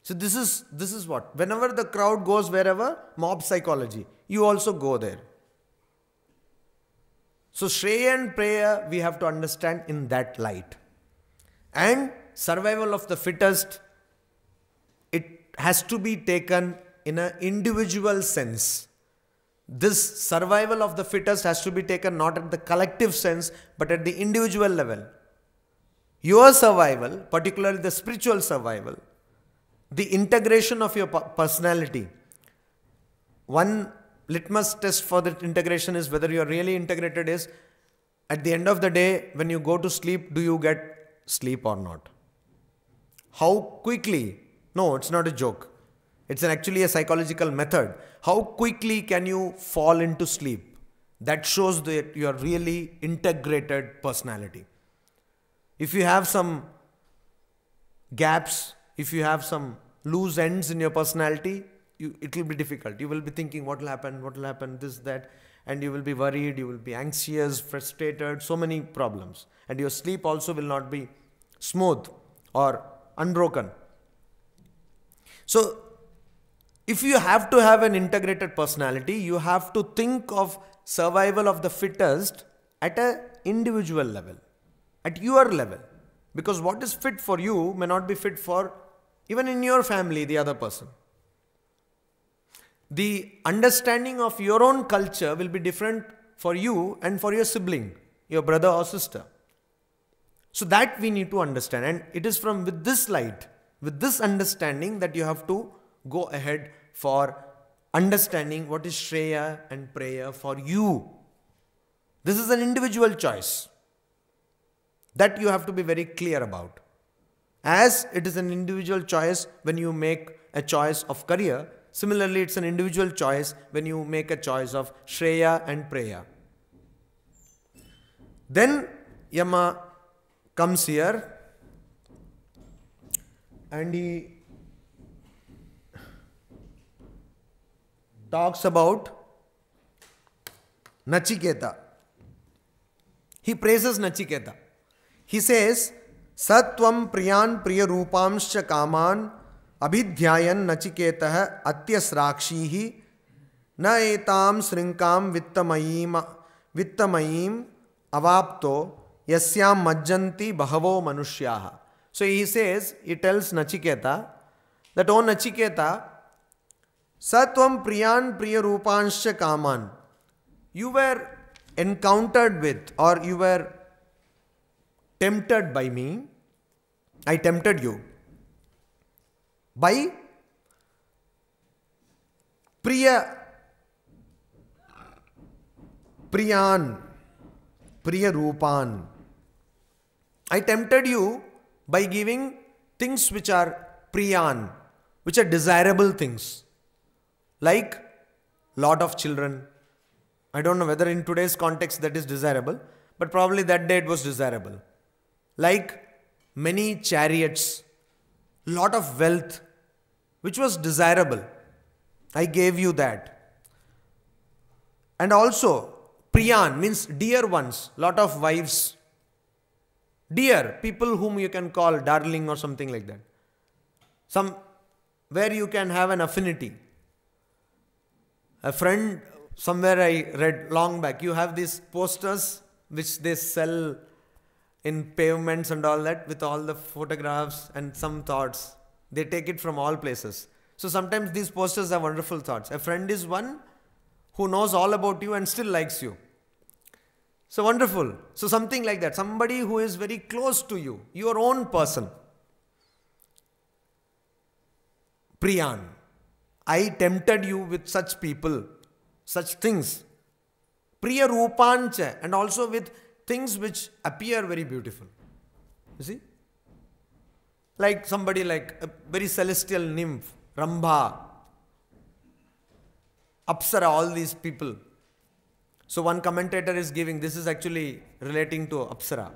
So this is what? Whenever the crowd goes wherever, mob psychology, you also go there. So Shreya and Preya we have to understand in that light. And survival of the fittest, it has to be taken in an individual sense. This survival of the fittest has to be taken not at the collective sense, but at the individual level. Your survival, particularly the spiritual survival, the integration of your personality. One litmus test for that integration is whether you are really integrated is, at the end of the day, when you go to sleep, do you get sleep or not? How quickly? No, it's not a joke. It's actually a psychological method. How quickly can you fall into sleep? That shows that you are really integrated personality. If you have some gaps, if you have some loose ends in your personality, it will be difficult. You will be thinking, what will happen, this, that, and you will be worried, you will be anxious, frustrated, so many problems. And your sleep also will not be smooth or unbroken. So, if you have to have an integrated personality, you have to think of survival of the fittest at an individual level, at your level. Because what is fit for you may not be fit for even in your family, the other person. The understanding of your own culture will be different for you and for your sibling, your brother or sister. So that we need to understand. And it is with this light, with this understanding that you have to go ahead for understanding what is Shreya and Preya for you. This is an individual choice that you have to be very clear about. As it is an individual choice when you make a choice of career, similarly it's an individual choice when you make a choice of Shreya and Preya. Then Yama comes here and he talks about Nachiketa. He praises Nachiketa. He says, Satvam priyan priya rupamscha kaman abhidhyayan Nachiketah atyasrakshihi na etam srinkam vittamayim avapto yasyam majjanti bahavo manushyaha. So he says, he tells Nachiketa that, O Nachiketa, Satvam priyan priya rupanscha kaman. You were encountered with, or you were tempted by me. I tempted you by priyan, priya rupan. I tempted you by giving things which are priyan, which are desirable things. Like lot of children. I don't know whether in today's context that is desirable, but probably that day it was desirable. Like many chariots, lot of wealth, which was desirable. I gave you that. And also, priyan means dear ones, lot of wives. Dear, people whom you can call darling or something like that. Where you can have an affinity. A friend, somewhere I read long back, you have these posters which they sell in pavements and all that, with all the photographs and some thoughts. They take it from all places. So sometimes these posters have wonderful thoughts. A friend is one who knows all about you and still likes you. So wonderful. So something like that. Somebody who is very close to you, your own person. Priyan, I tempted you with such people, such things. Priya Rupancha, and also with things which appear very beautiful. You see? Like somebody like a very celestial nymph, Rambha, Apsara, all these people. So one commentator is giving, this is actually relating to Apsara.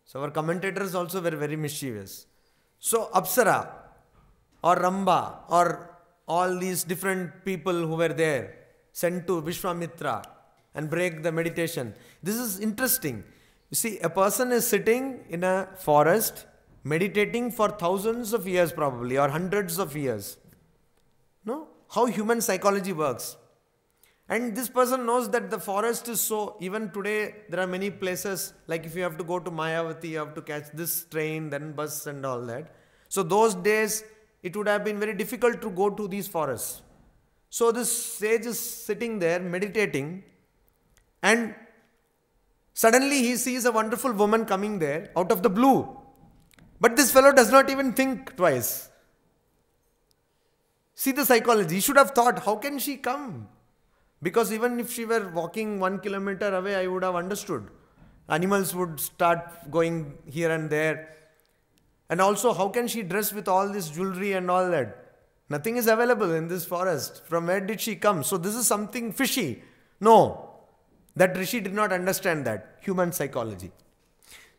So our commentators also were very mischievous. So Apsara or Rambha or all these different people who were there, sent to Vishwamitra and break the meditation. This is interesting. You see, a person is sitting in a forest, meditating for thousands of years probably, or hundreds of years. No? How human psychology works. And this person knows that the forest is so, even today there are many places, like if you have to go to Mayavati, you have to catch this train, then bus and all that. So those days, it would have been very difficult to go to these forests. So this sage is sitting there meditating, and suddenly he sees a wonderful woman coming there out of the blue. But this fellow does not even think twice. See the psychology. He should have thought, how can she come? Because even if she were walking 1 kilometer away, I would have understood. Animals would start going here and there. And also, how can she dress with all this jewelry and all that? Nothing is available in this forest. From where did she come? So this is something fishy. No, that Rishi did not understand that. Human psychology.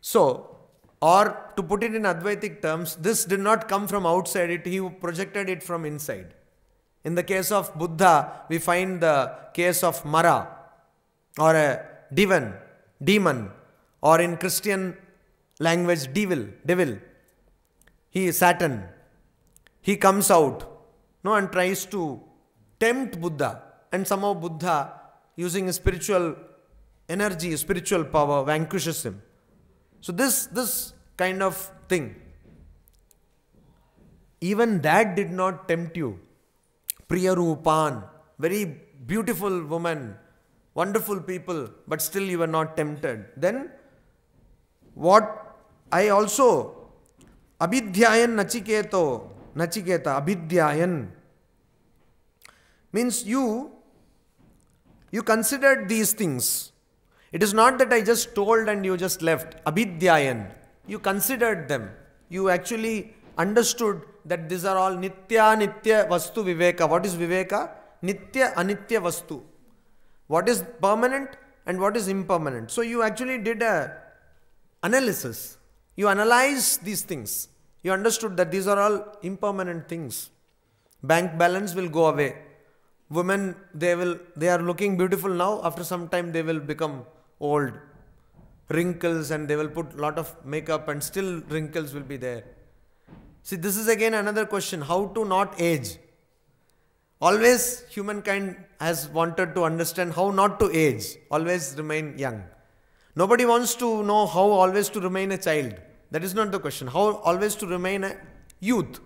So, or to put it in Advaitic terms, this did not come from outside, he projected it from inside. In the case of Buddha, we find the case of Mara, or a demon, or in Christian language, devil. He is Satan. He comes out, and tries to tempt Buddha, and somehow Buddha, using spiritual energy, spiritual power, vanquishes him. So this kind of thing, even that did not tempt you. Priya Rupan, very beautiful woman, wonderful people, but still you were not tempted. Then what I also, Abhidhyayan Nachiketa, Abhidhyayan, means you considered these things. It is not that I just told and you just left. Abhidhyayan. You considered them. You actually understood that these are all Nitya Vastu Viveka. What is Viveka? Nitya Anitya Vastu. What is permanent and what is impermanent. So you actually did a analysis. You analyzed these things. You understood that these are all impermanent things. Bank balance will go away. Women, they are looking beautiful now. After some time they will become old. Wrinkles, and they will put lot of makeup and still wrinkles will be there. See, this is again another question. How to not age? Always humankind has wanted to understand how not to age. Always remain young. Nobody wants to know how always to remain a child. That is not the question. How always to remain a youth.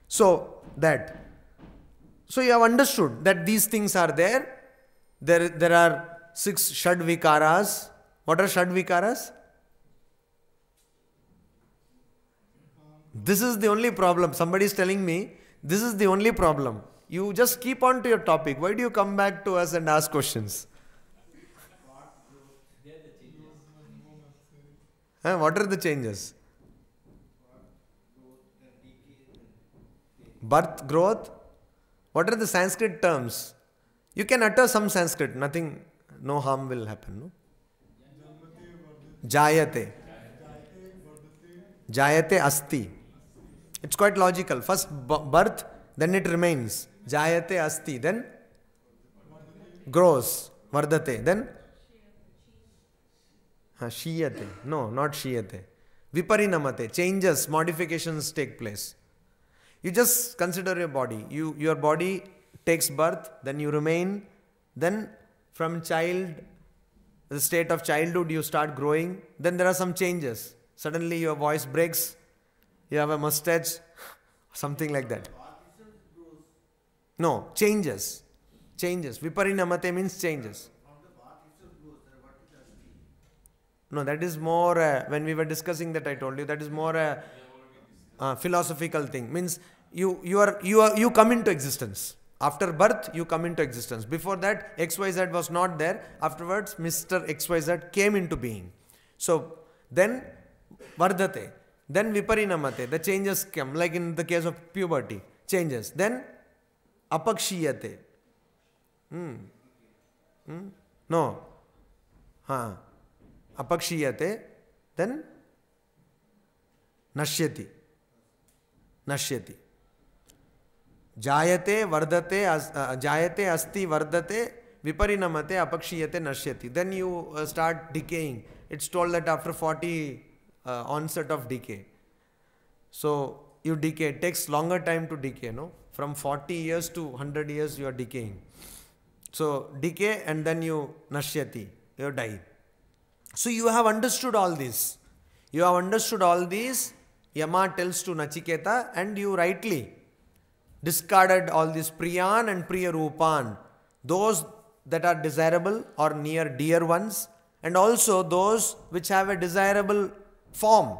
So you have understood that these things are there. There are 6 Shadvikaras. What are Shadvikaras? This is the only problem. Somebody is telling me, this is the only problem. You just keep on to your topic. Why do you come back to us and ask questions? What are the changes? Birth, growth. What are the Sanskrit terms? You can utter some Sanskrit. Nothing, no harm will happen. No? Jayate. Jayate asti. It's quite logical. First birth, then it remains. Jayate asti. Then grows. Vardate. Then shiyate. No, not shiyate. Viparinamate. Changes, modifications take place. You just consider your body. Your body takes birth, then you remain. Then from child, the state of childhood, you start growing. Then there are some changes. Suddenly your voice breaks. You have a mustache. Something like that. No, changes. Changes. Viparinamate means changes. No, that is more, when we were discussing that, I told you, that is more a philosophical thing. Means you come into existence. After birth, you come into existence. Before that, XYZ was not there. Afterwards, Mr. XYZ came into being. So, then Vardhate. Then Viparinamate. The changes come, like in the case of puberty. Changes. Then Apakshiyate. No. Apakshiyate. Then Nashyati. Nashyati. Jayate, Vardate, Jayate, Asti, Vardate, Viparinamate, Apakshiyate, Nashyati. Then you start decaying. It's told that after 40 onset of decay. So you decay. It takes longer time to decay, no? From 40 years to 100 years you are decaying. So decay and then you Nashyati. You die. So you have understood all this. You have understood all this. Yama tells to Nachiketa, and you rightly discarded all these Priyan and Priyarupan, those that are desirable or near dear ones, and also those which have a desirable form.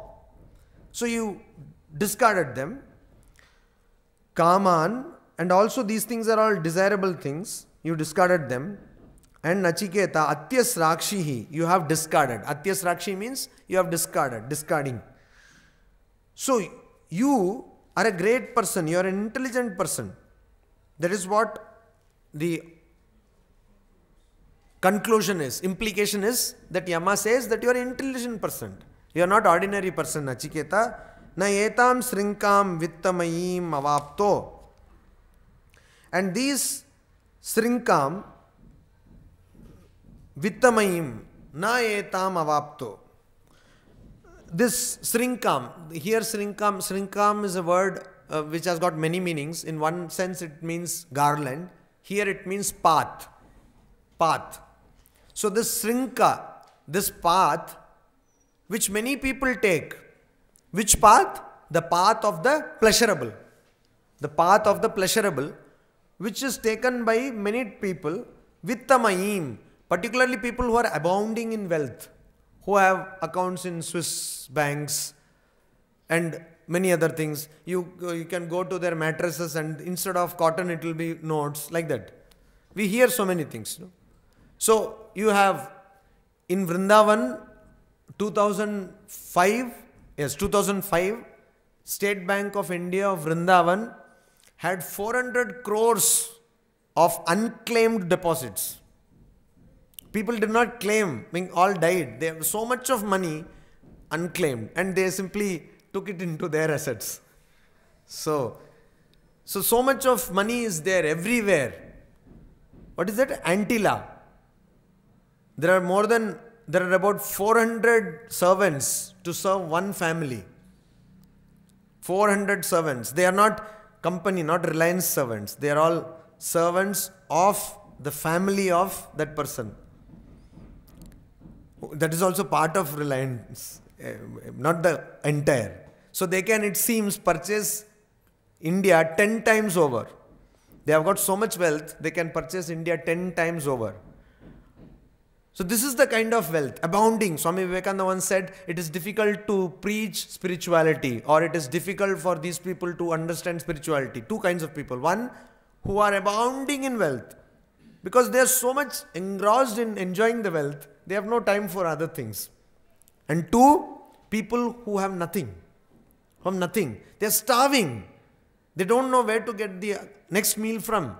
So you discarded them. Kaman, and also these things are all desirable things. You discarded them. And Nachiketa, Atyas Rakshihi, you have discarded. Atyas Rakshi means you have discarded, discarding. So you are a great person, you are an intelligent person. That is what the conclusion is. Implication is that Yama says that you are an intelligent person. You are not ordinary person, Nachiketa. Na etam srinkam vittamayim avapto. And these srinkam vittamayim na etam avapto. This srinkam, here srinkam is a word which has got many meanings. In one sense it means garland. Here it means path. Path. So this srinka, this path, which many people take. Which path? The path of the pleasurable. The path of the pleasurable, which is taken by many people, vittamayim, particularly people who are abounding in wealth, who have accounts in Swiss banks and many other things. You can go to their mattresses and instead of cotton it will be notes, like that. We hear so many things. No? So you have in Vrindavan 2005, State Bank of India of Vrindavan had 400 crores of unclaimed deposits. People did not claim, being all died. They have so much of money unclaimed and they simply took it into their assets. So much of money is there everywhere. What is that? Antilla. There are about 400 servants to serve one family. 400 servants. They are not company, not Reliance servants. They are all servants of the family of that person. That is also part of Reliance, not the entire. So they can, it seems, purchase India 10 times over. They have got so much wealth, they can purchase India 10 times over. So this is the kind of wealth, abounding. Swami Vivekananda once said, it is difficult to preach spirituality, or it is difficult for these people to understand spirituality. Two kinds of people. One, who are abounding in wealth. Because they are so much engrossed in enjoying the wealth, they have no time for other things. And two, people who have nothing. Who have nothing. They are starving. They don't know where to get the next meal from.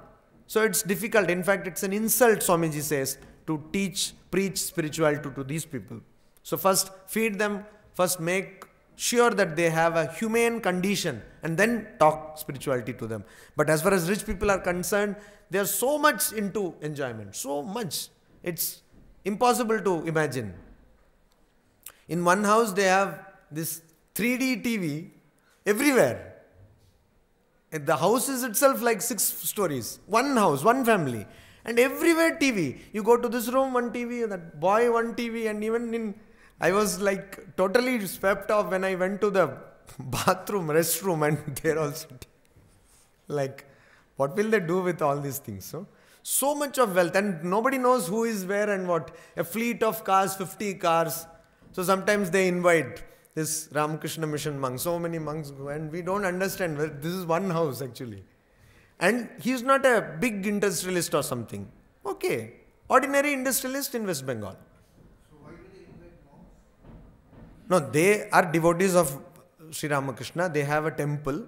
So it's difficult. In fact, it's an insult, Swamiji says, to preach spirituality to these people. So first feed them, first make sure that they have a humane condition and then talk spirituality to them. But as far as rich people are concerned, they are so much into enjoyment, so much. It's impossible to imagine. In one house they have this 3D TV everywhere. The house is itself like 6 stories. One house, one family. And everywhere TV. You go to this room, one TV, that boy, one TV, and even I was like totally swept off when I went to the bathroom, restroom, and there also. Like, what will they do with all these things? So much of wealth, and nobody knows who is where and what. A fleet of cars, 50 cars. So sometimes they invite this Ramakrishna mission monk. So many monks go, and we don't understand. This is one house actually. And he is not a big industrialist or something. Okay. Ordinary industrialist in West Bengal. So why do they invite monks? No, they are devotees of Sri Ramakrishna. They have a temple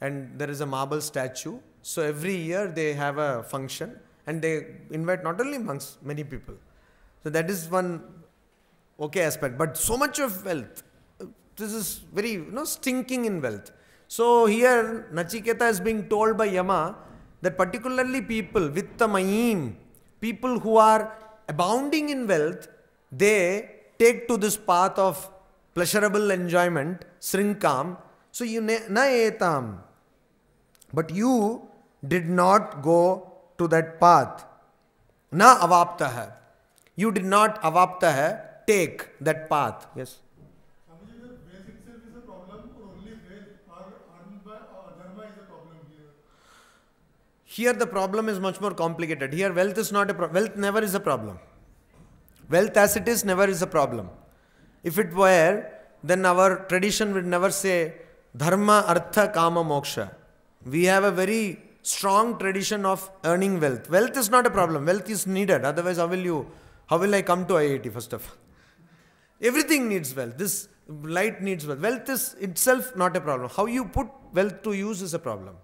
and there is a marble statue. So every year they have a function and they invite not only monks, many people. So that is one okay aspect. But so much of wealth, this is very stinking in wealth. So here Nachiketa is being told by Yama that particularly people with the mayim, people who are abounding in wealth, they take to this path of pleasurable enjoyment, srinkam. So you na etam. But you did not go to that path. Na avapta hai. You did not avapta hai, take that path. Yes. Here the problem is much more complicated. Here wealth is not a problem. Wealth never is a problem. Wealth as it is never is a problem. If it were, then our tradition would never say dharma, artha, kama, moksha. We have a very strong tradition of earning wealth. Wealth is not a problem. Wealth is needed. Otherwise, how will I come to IIT first of all? Everything needs wealth. This light needs wealth. Wealth is itself not a problem. How you put wealth to use is a problem.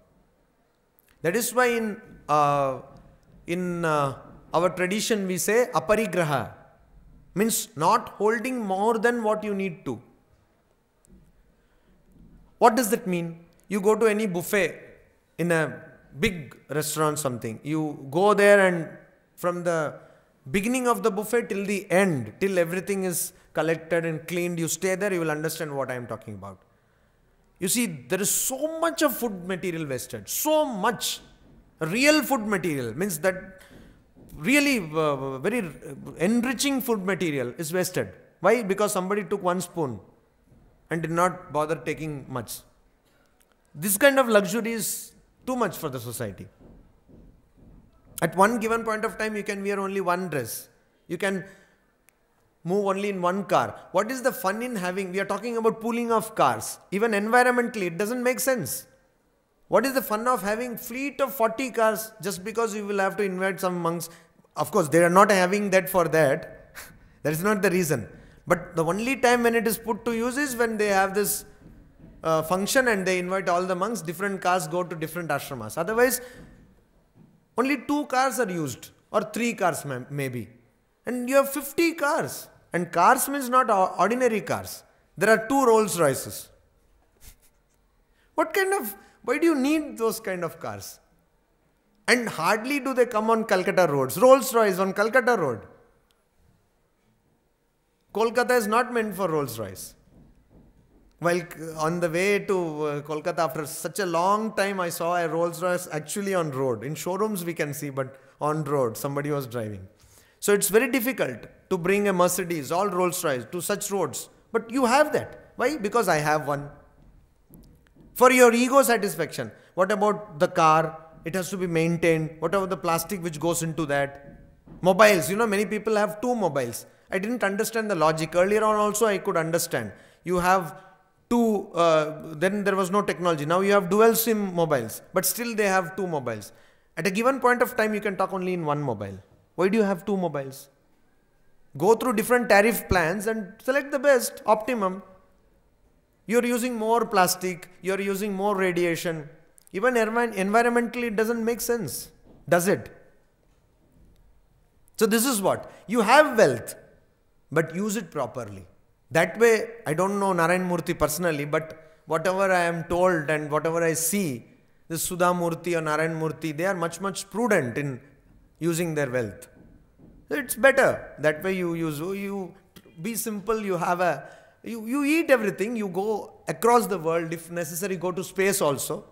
That is why in our tradition we say aparigraha, means not holding more than what you need to. What does that mean? You go to any buffet in a big restaurant something. You go there and from the beginning of the buffet till the end, till everything is collected and cleaned, you stay there, you will understand what I am talking about. You see, there is so much of food material wasted. So much. Real food material means that really very enriching food material is wasted. Why? Because somebody took one spoon and did not bother taking much. This kind of luxury is too much for the society. At one given point of time, you can wear only one dress. You can move only in one car. What is the fun in having? We are talking about pooling of cars. Even environmentally, it doesn't make sense. What is the fun of having fleet of 40 cars just because you will have to invite some monks? Of course, they are not having that for that. That is not the reason. But the only time when it is put to use is when they have this function and they invite all the monks. Different cars go to different ashramas. Otherwise, only 2 cars are used or 3 cars maybe. And you have 50 cars. And cars means not ordinary cars. There are 2 Rolls Royces. Why do you need those kind of cars? And hardly do they come on Calcutta roads. Rolls Royce on Calcutta road. Kolkata is not meant for Rolls Royce. While on the way to Kolkata, after such a long time, I saw a Rolls Royce actually on road. In showrooms we can see, but on road, somebody was driving. So it's very difficult to bring a Mercedes, all Rolls Royce, to such roads. But you have that. Why? Because I have one. For your ego satisfaction. What about the car? It has to be maintained. What about the plastic which goes into that? Mobiles. Many people have 2 mobiles. I didn't understand the logic. Earlier on also I could understand. You have 2, then there was no technology. Now you have dual SIM mobiles. But still they have 2 mobiles. At a given point of time you can talk only in one mobile. Why do you have 2 mobiles? Go through different tariff plans and select the best, optimum. You're using more plastic, you're using more radiation. Even environmentally it doesn't make sense. Does it? So this is what? You have wealth, but use it properly. That way, I don't know Narayan Murthy personally, but whatever I am told and whatever I see, this Sudha Murthy or Narayan Murthy, they are much, much prudent in using their wealth. It's better. That way you be simple, you eat everything, you go across the world, if necessary go to space also.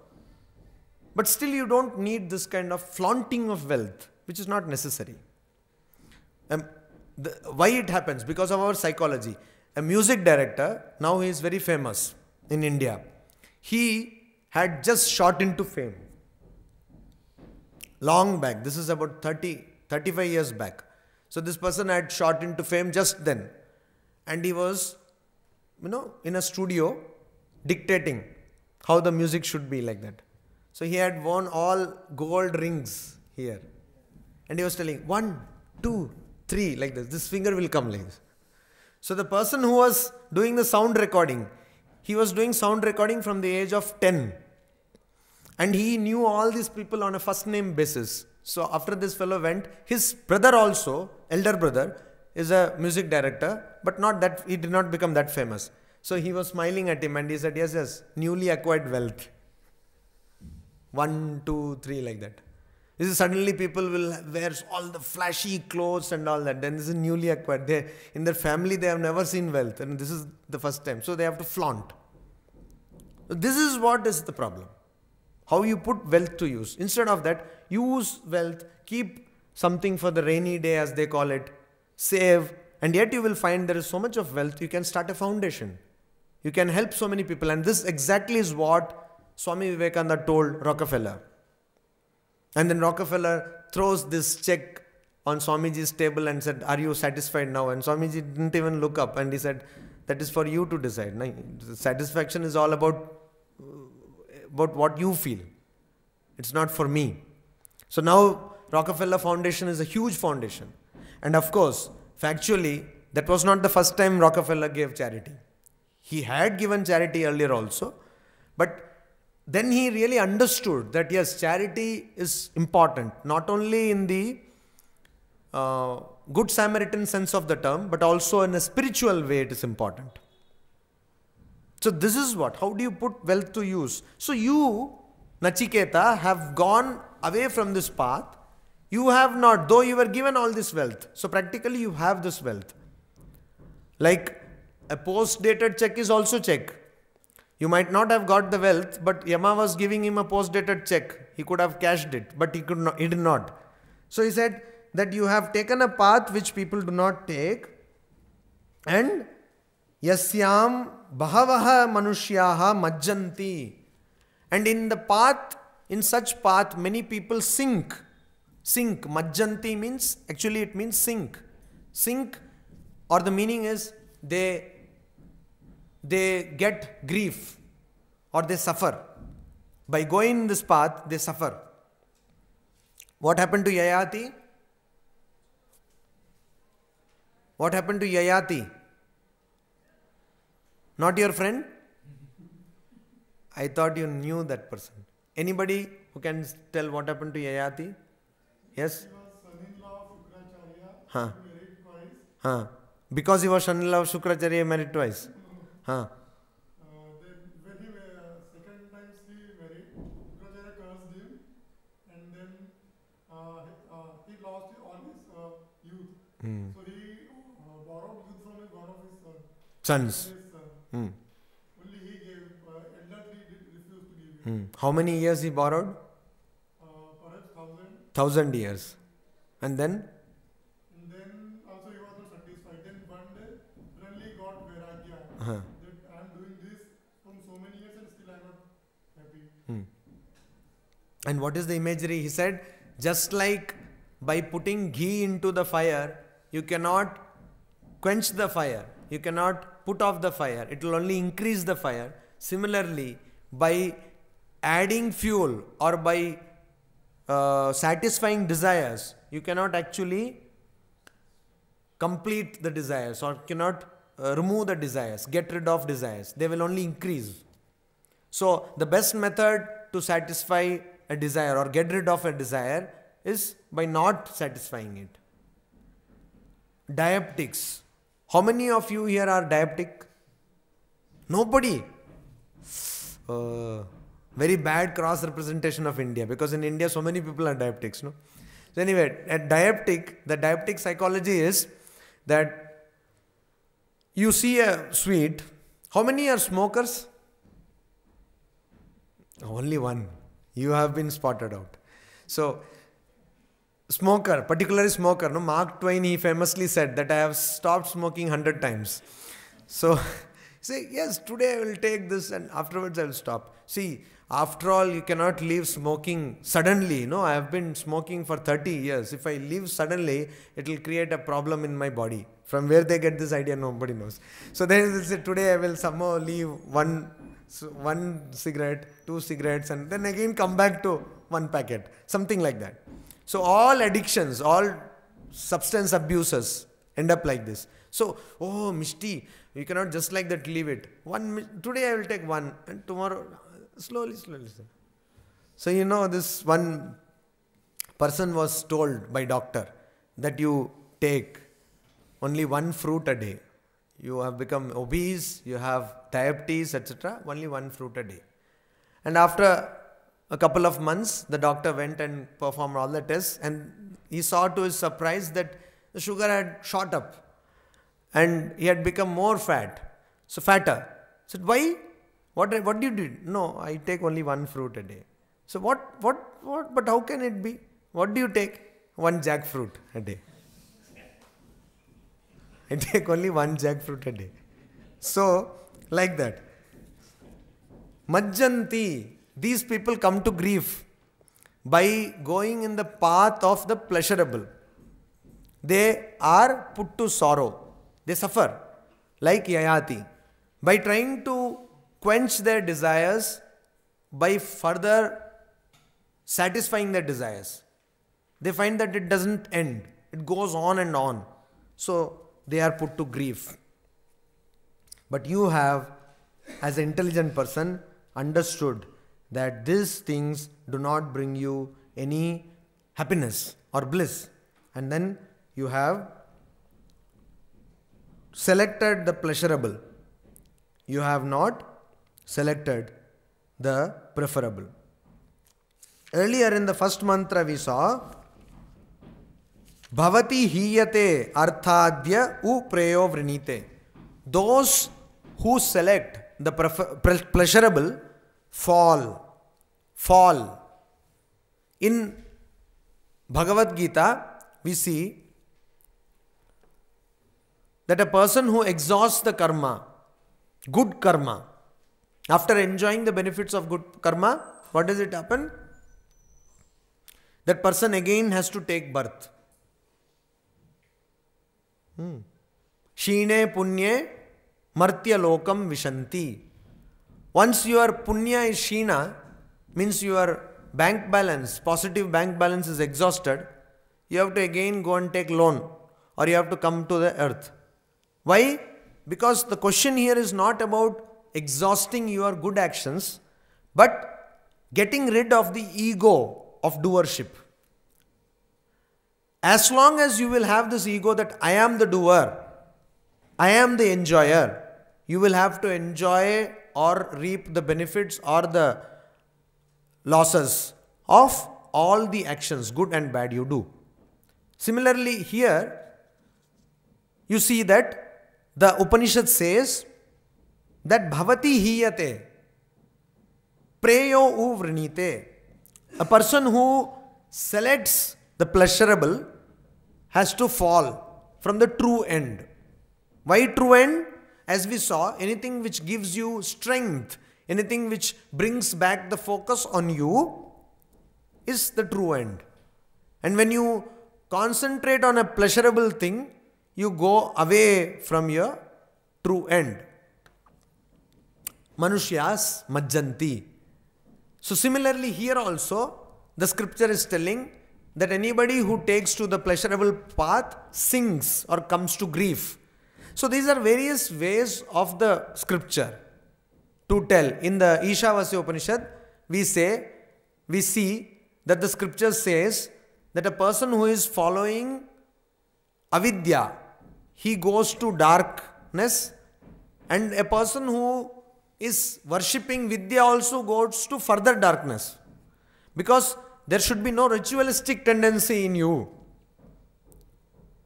But still you don't need this kind of flaunting of wealth. which is not necessary. Why it happens? Because of our psychology. A music director, now he is very famous in India. He had just shot into fame. Long back. This is about 35 years back. So this person had shot into fame just then. And he was, in a studio dictating how the music should be like that. So he had worn all gold rings here. And he was telling 1, 2, 3 like this. This finger will come like this. So the person who was doing the sound recording, he was doing sound recording from the age of 10. And he knew all these people on a first name basis. So after this fellow went, his brother also, elder brother, is a music director, but not that, he did not become that famous. So he was smiling at him and he said, yes, newly acquired wealth. 1, 2, 3 like that. This is suddenly people will wear all the flashy clothes and all that. Then this is newly acquired. In their family they have never seen wealth and this is the first time. So they have to flaunt. So this is what is the problem. How you put wealth to use. Instead of that, use wealth, keep something for the rainy day as they call it, save, and yet you will find there is so much of wealth, you can start a foundation. You can help so many people, and this exactly is what Swami Vivekananda told Rockefeller. And then Rockefeller throws this check on Swamiji's table and said, are you satisfied now? And Swamiji didn't even look up and he said, that is for you to decide. The satisfaction is all about what you feel. It's not for me. So now Rockefeller Foundation is a huge foundation. And of course, factually, that was not the first time Rockefeller gave charity. He had given charity earlier also. But then he really understood that yes, charity is important. Not only in the good Samaritan sense of the term, but also in a spiritual way it is important. So this is what, how do you put wealth to use? So you, Nachiketa, have gone away from this path. You have not, though you were given all this wealth. So practically you have this wealth. Like a post-dated check is also check. You might not have got the wealth, but Yama was giving him a post-dated check. He could have cashed it, but he did not. So he said that you have taken a path which people do not take, and yasyam bahavaha manushyaha majjanti. And in the path, in such path, many people sink. Sink. Majjanti means, actually it means sink. Sink, or the meaning is they get grief or they suffer. By going in this path, they suffer. What happened to Yayati? What happened to Yayati? Not your friend? I thought you knew that person. Anybody who can tell what happened to Yayati? Yes? He was son-in-law of Shukracharya. Huh. Married twice. Huh. Because he was son-in-law of Shukracharya, married twice. Huh. Then when he second time he married, Shukracharya cursed him, and then he lost all his youth. So he borrowed youth from one of his Sons. his son. Only he gave. Elder he refused to give him. How many years he borrowed? Perhaps 1,000. 1,000 years. And then? And then also he was not satisfied. Then one day, suddenly he got vairagya. Uh-huh. That I am doing this from so many years and still I am not happy. And what is the imagery? He said, just like by putting ghee into the fire, you cannot quench the fire. You cannot put off the fire. It will only increase the fire. Similarly, by adding fuel or by satisfying desires, you cannot actually complete the desires or cannot remove the desires, get rid of desires. They will only increase. So the best method to satisfy a desire or get rid of a desire is by not satisfying it. Diaptics. How many of you here are diaptic? Nobody. Very bad cross representation of India, because in India so many people are diaptics. No? So anyway, at diaptic, the diaptic psychology is that you see a sweet. How many are smokers? Only one. You have been spotted out. So smoker, particularly smoker, no, Mark Twain, he famously said that I have stopped smoking 100 times. So, say, yes, today I will take this and afterwards I will stop. See, after all, you cannot leave smoking suddenly. No, I have been smoking for 30 years. If I leave suddenly, it will create a problem in my body. From where they get this idea, nobody knows. So then they say, today I will somehow leave one cigarette, 2 cigarettes, and then again come back to 1 packet. Something like that. So all addictions, all substance abuses end up like this. So, oh, Mishti, you cannot just like that leave it. Today I will take 1 and tomorrow, slowly. So this one person was told by doctor that you take only 1 fruit a day. You have become obese, you have diabetes, etc. Only 1 fruit a day. And after a couple of months, the doctor went and performed all the tests and he saw to his surprise that the sugar had shot up and he had become more fat. So fatter. Said, why? What do you do? No, I take only 1 fruit a day. So what, but how can it be? What do you take? 1 jackfruit a day. I take only 1 jackfruit a day. So, like that. Majjanti. These people come to grief by going in the path of the pleasurable. They are put to sorrow. They suffer. Like Yayati. By trying to quench their desires, by further satisfying their desires, they find that it doesn't end. It goes on and on. So, they are put to grief. But you have, as an intelligent person, understood that these things do not bring you any happiness or bliss. And then you have selected the pleasurable. You have not selected the preferable. Earlier in the first mantra we saw, Bhavati hiyate arthadya u preyo vrinite. Those who select the pleasurable fall. In Bhagavad Gita, we see that a person who exhausts the karma, good karma, after enjoying the benefits of good karma, what does it happen? That person again has to take birth. Shine punye martya lokam vishanti. Once your punya is shina, means your bank balance, positive bank balance is exhausted, you have to again go and take loan or you have to come to the earth. Why? Because the question here is not about exhausting your good actions, but getting rid of the ego of doership. As long as you will have this ego that I am the doer, I am the enjoyer, you will have to enjoy or reap the benefits or the losses of all the actions, good and bad, you do. Similarly, here you see that the Upanishad says that bhavati hiyate preyo u vrinite. A person who selects the pleasurable has to fall from the true end. Why true end? As we saw, anything which gives you strength, anything which brings back the focus on you is the true end. And when you concentrate on a pleasurable thing, you go away from your true end. Manushyas majjanti. So similarly here also, the scripture is telling that anybody who takes to the pleasurable path sinks or comes to grief. So these are various ways of the scripture to tell. In the Ishavasya Upanishad, we see that the scripture says that a person who is following avidya, he goes to darkness, and a person who is worshipping vidya also goes to further darkness. Because there should be no ritualistic tendency in you.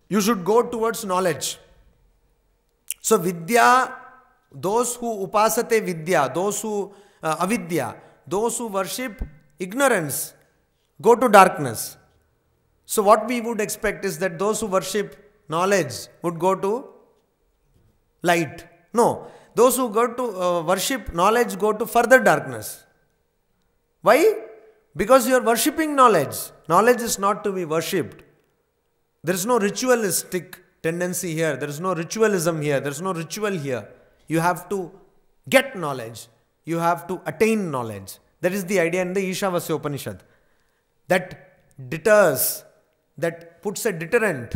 You should go towards knowledge. So vidya, those who upasate vidya, those who avidya, those who worship ignorance, go to darkness. So what we would expect is that those who worship knowledge would go to light. No, those who go to worship knowledge go to further darkness. Why? Because you are worshipping knowledge. Knowledge is not to be worshipped. There is no ritualistic tendency here. There is no ritualism here. There is no ritual here. You have to get knowledge. You have to attain knowledge. That is the idea in the Ishavasya Upanishad. That deters, that puts a deterrent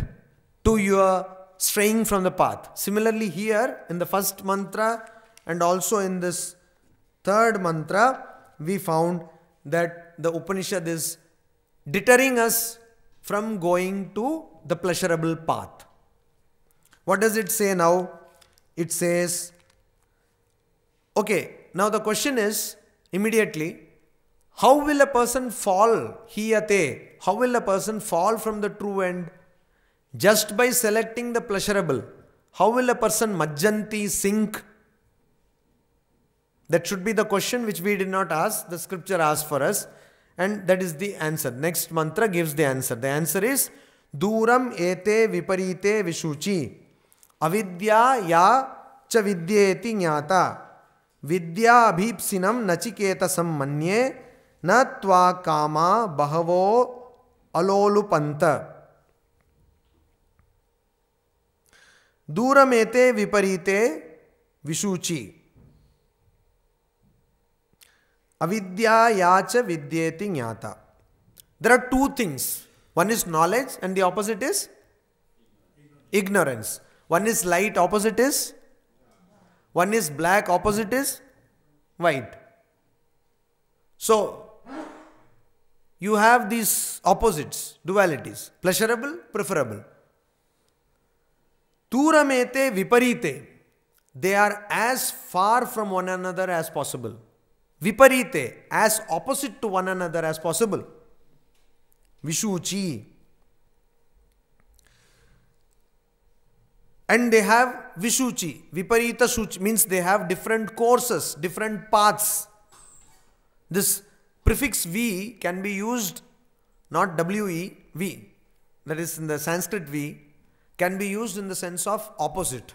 to your straying from the path. Similarly here in the first mantra and also in this third mantra, we found that the Upanishad is deterring us from going to the pleasurable path. What does it say now? It says, okay, now the question is immediately, how will a person fall? Hiyate. How will a person fall from the true end? Just by selecting the pleasurable. How will a person majjanti sink? That should be the question which we did not ask. The scripture asked for us. And that is the answer. Next mantra gives the answer. The answer is Duram ete viparite vishuchi avidya ya cha vidyeti jnata vidya abhipsinam nachiketa sammanye na tva kama bahavo alolupanta. Duram ete viparite vishuchi avidya yacha vidyeti jnata. There are two things. One is knowledge and the opposite is ignorance. One is light, opposite is? One is black, opposite is white. So, you have these opposites, dualities. Pleasurable, preferable. Turamete viparite. They are as far from one another as possible. Viparite, as opposite to one another as possible. Vishuchi. And they have Vishuchi. Viparita Shuchi means they have different courses, different paths. This prefix V can be used, not W-E, V. That is in the Sanskrit V, can be used in the sense of opposite.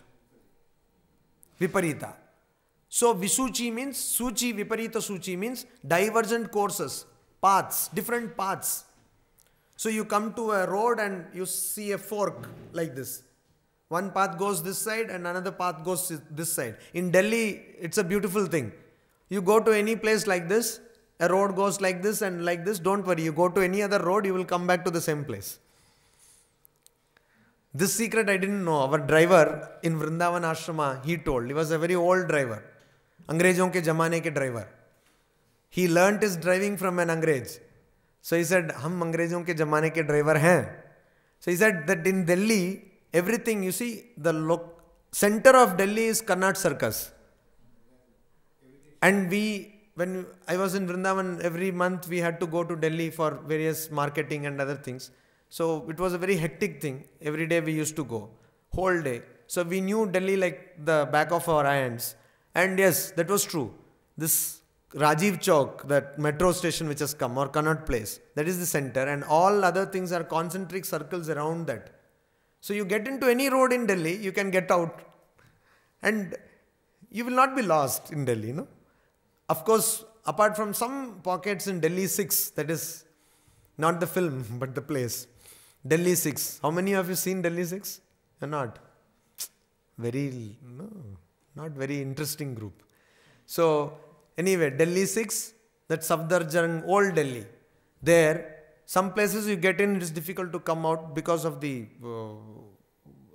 Viparita. So Visuchi means, Suchi, Viparita Suchi means divergent courses, paths, different paths. So you come to a road and you see a fork like this. One path goes this side and another path goes this side. In Delhi, it's a beautiful thing. You go to any place like this, a road goes like this and like this, don't worry. You go to any other road, you will come back to the same place. This secret I didn't know. Our driver in Vrindavan Ashrama, he told. He was a very old driver. Angrezon ke zamane ke driver. He learnt his driving from an Angrez. So he said, hum Angrezon ke zamane ke driver hain. So he said that in Delhi, everything, you see, the center of Delhi is Karnat Circus. And when I was in Vrindavan, every month we had to go to Delhi for various marketing and other things. So it was a very hectic thing. Every day we used to go, whole day. So we knew Delhi like the back of our hands. And yes, that was true. This Rajiv Chowk, that metro station which has come, or Connaught Place, that is the center, and all other things are concentric circles around that. So you get into any road in Delhi, you can get out and you will not be lost in Delhi, no? Of course, apart from some pockets in Delhi 6, that is not the film, but the place. Delhi 6. How many of you seen Delhi 6? You're not. Not very interesting group. So, anyway, Delhi 6, that Safdarjung, old Delhi. There, some places you get in, it is difficult to come out because of the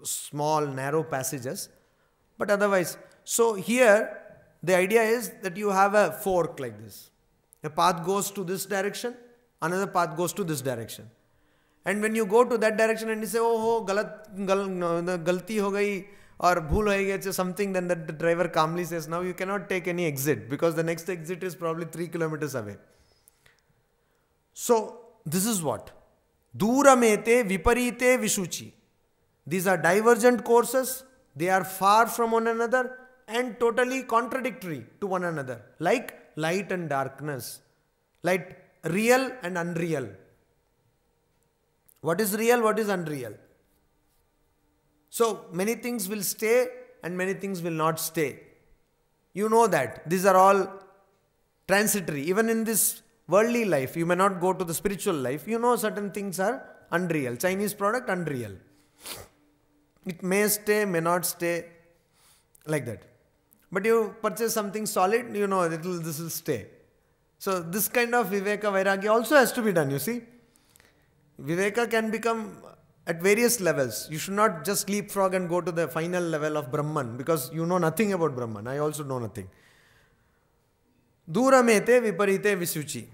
small, narrow passages. But otherwise, so here, the idea is that you have a fork like this. A path goes to this direction, another path goes to this direction. And when you go to that direction and you say, oh, galti ho gayi or bhool ho gayi, something, then the driver calmly says, now you cannot take any exit because the next exit is probably 3 kilometers away. So, this is what? Duramete viparite vishuchi. These are divergent courses. They are far from one another and totally contradictory to one another. Like light and darkness. Like real and unreal. What is real, what is unreal. So many things will stay and many things will not stay. You know that. These are all transitory. Even in this worldly life, you may not go to the spiritual life. You know certain things are unreal. Chinese product, unreal. It may stay, may not stay, like that. But you purchase something solid, you know this will stay. So this kind of Viveka Vairagya also has to be done, you see. Viveka can become at various levels. You should not just leapfrog and go to the final level of Brahman, because you know nothing about Brahman. I also know nothing. Duramete viparite visuchi.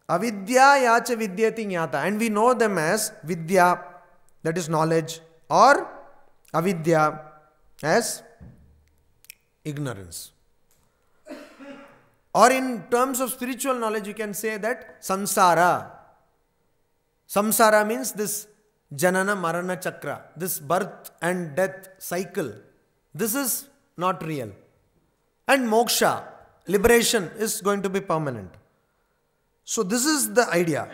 Avidya yacha vidyati jnata. And we know them as Vidya, that is knowledge, or Avidya as ignorance. Or in terms of spiritual knowledge, you can say that samsara. Samsara means this janana marana chakra, this birth and death cycle. This is not real. And moksha, liberation, is going to be permanent. So this is the idea.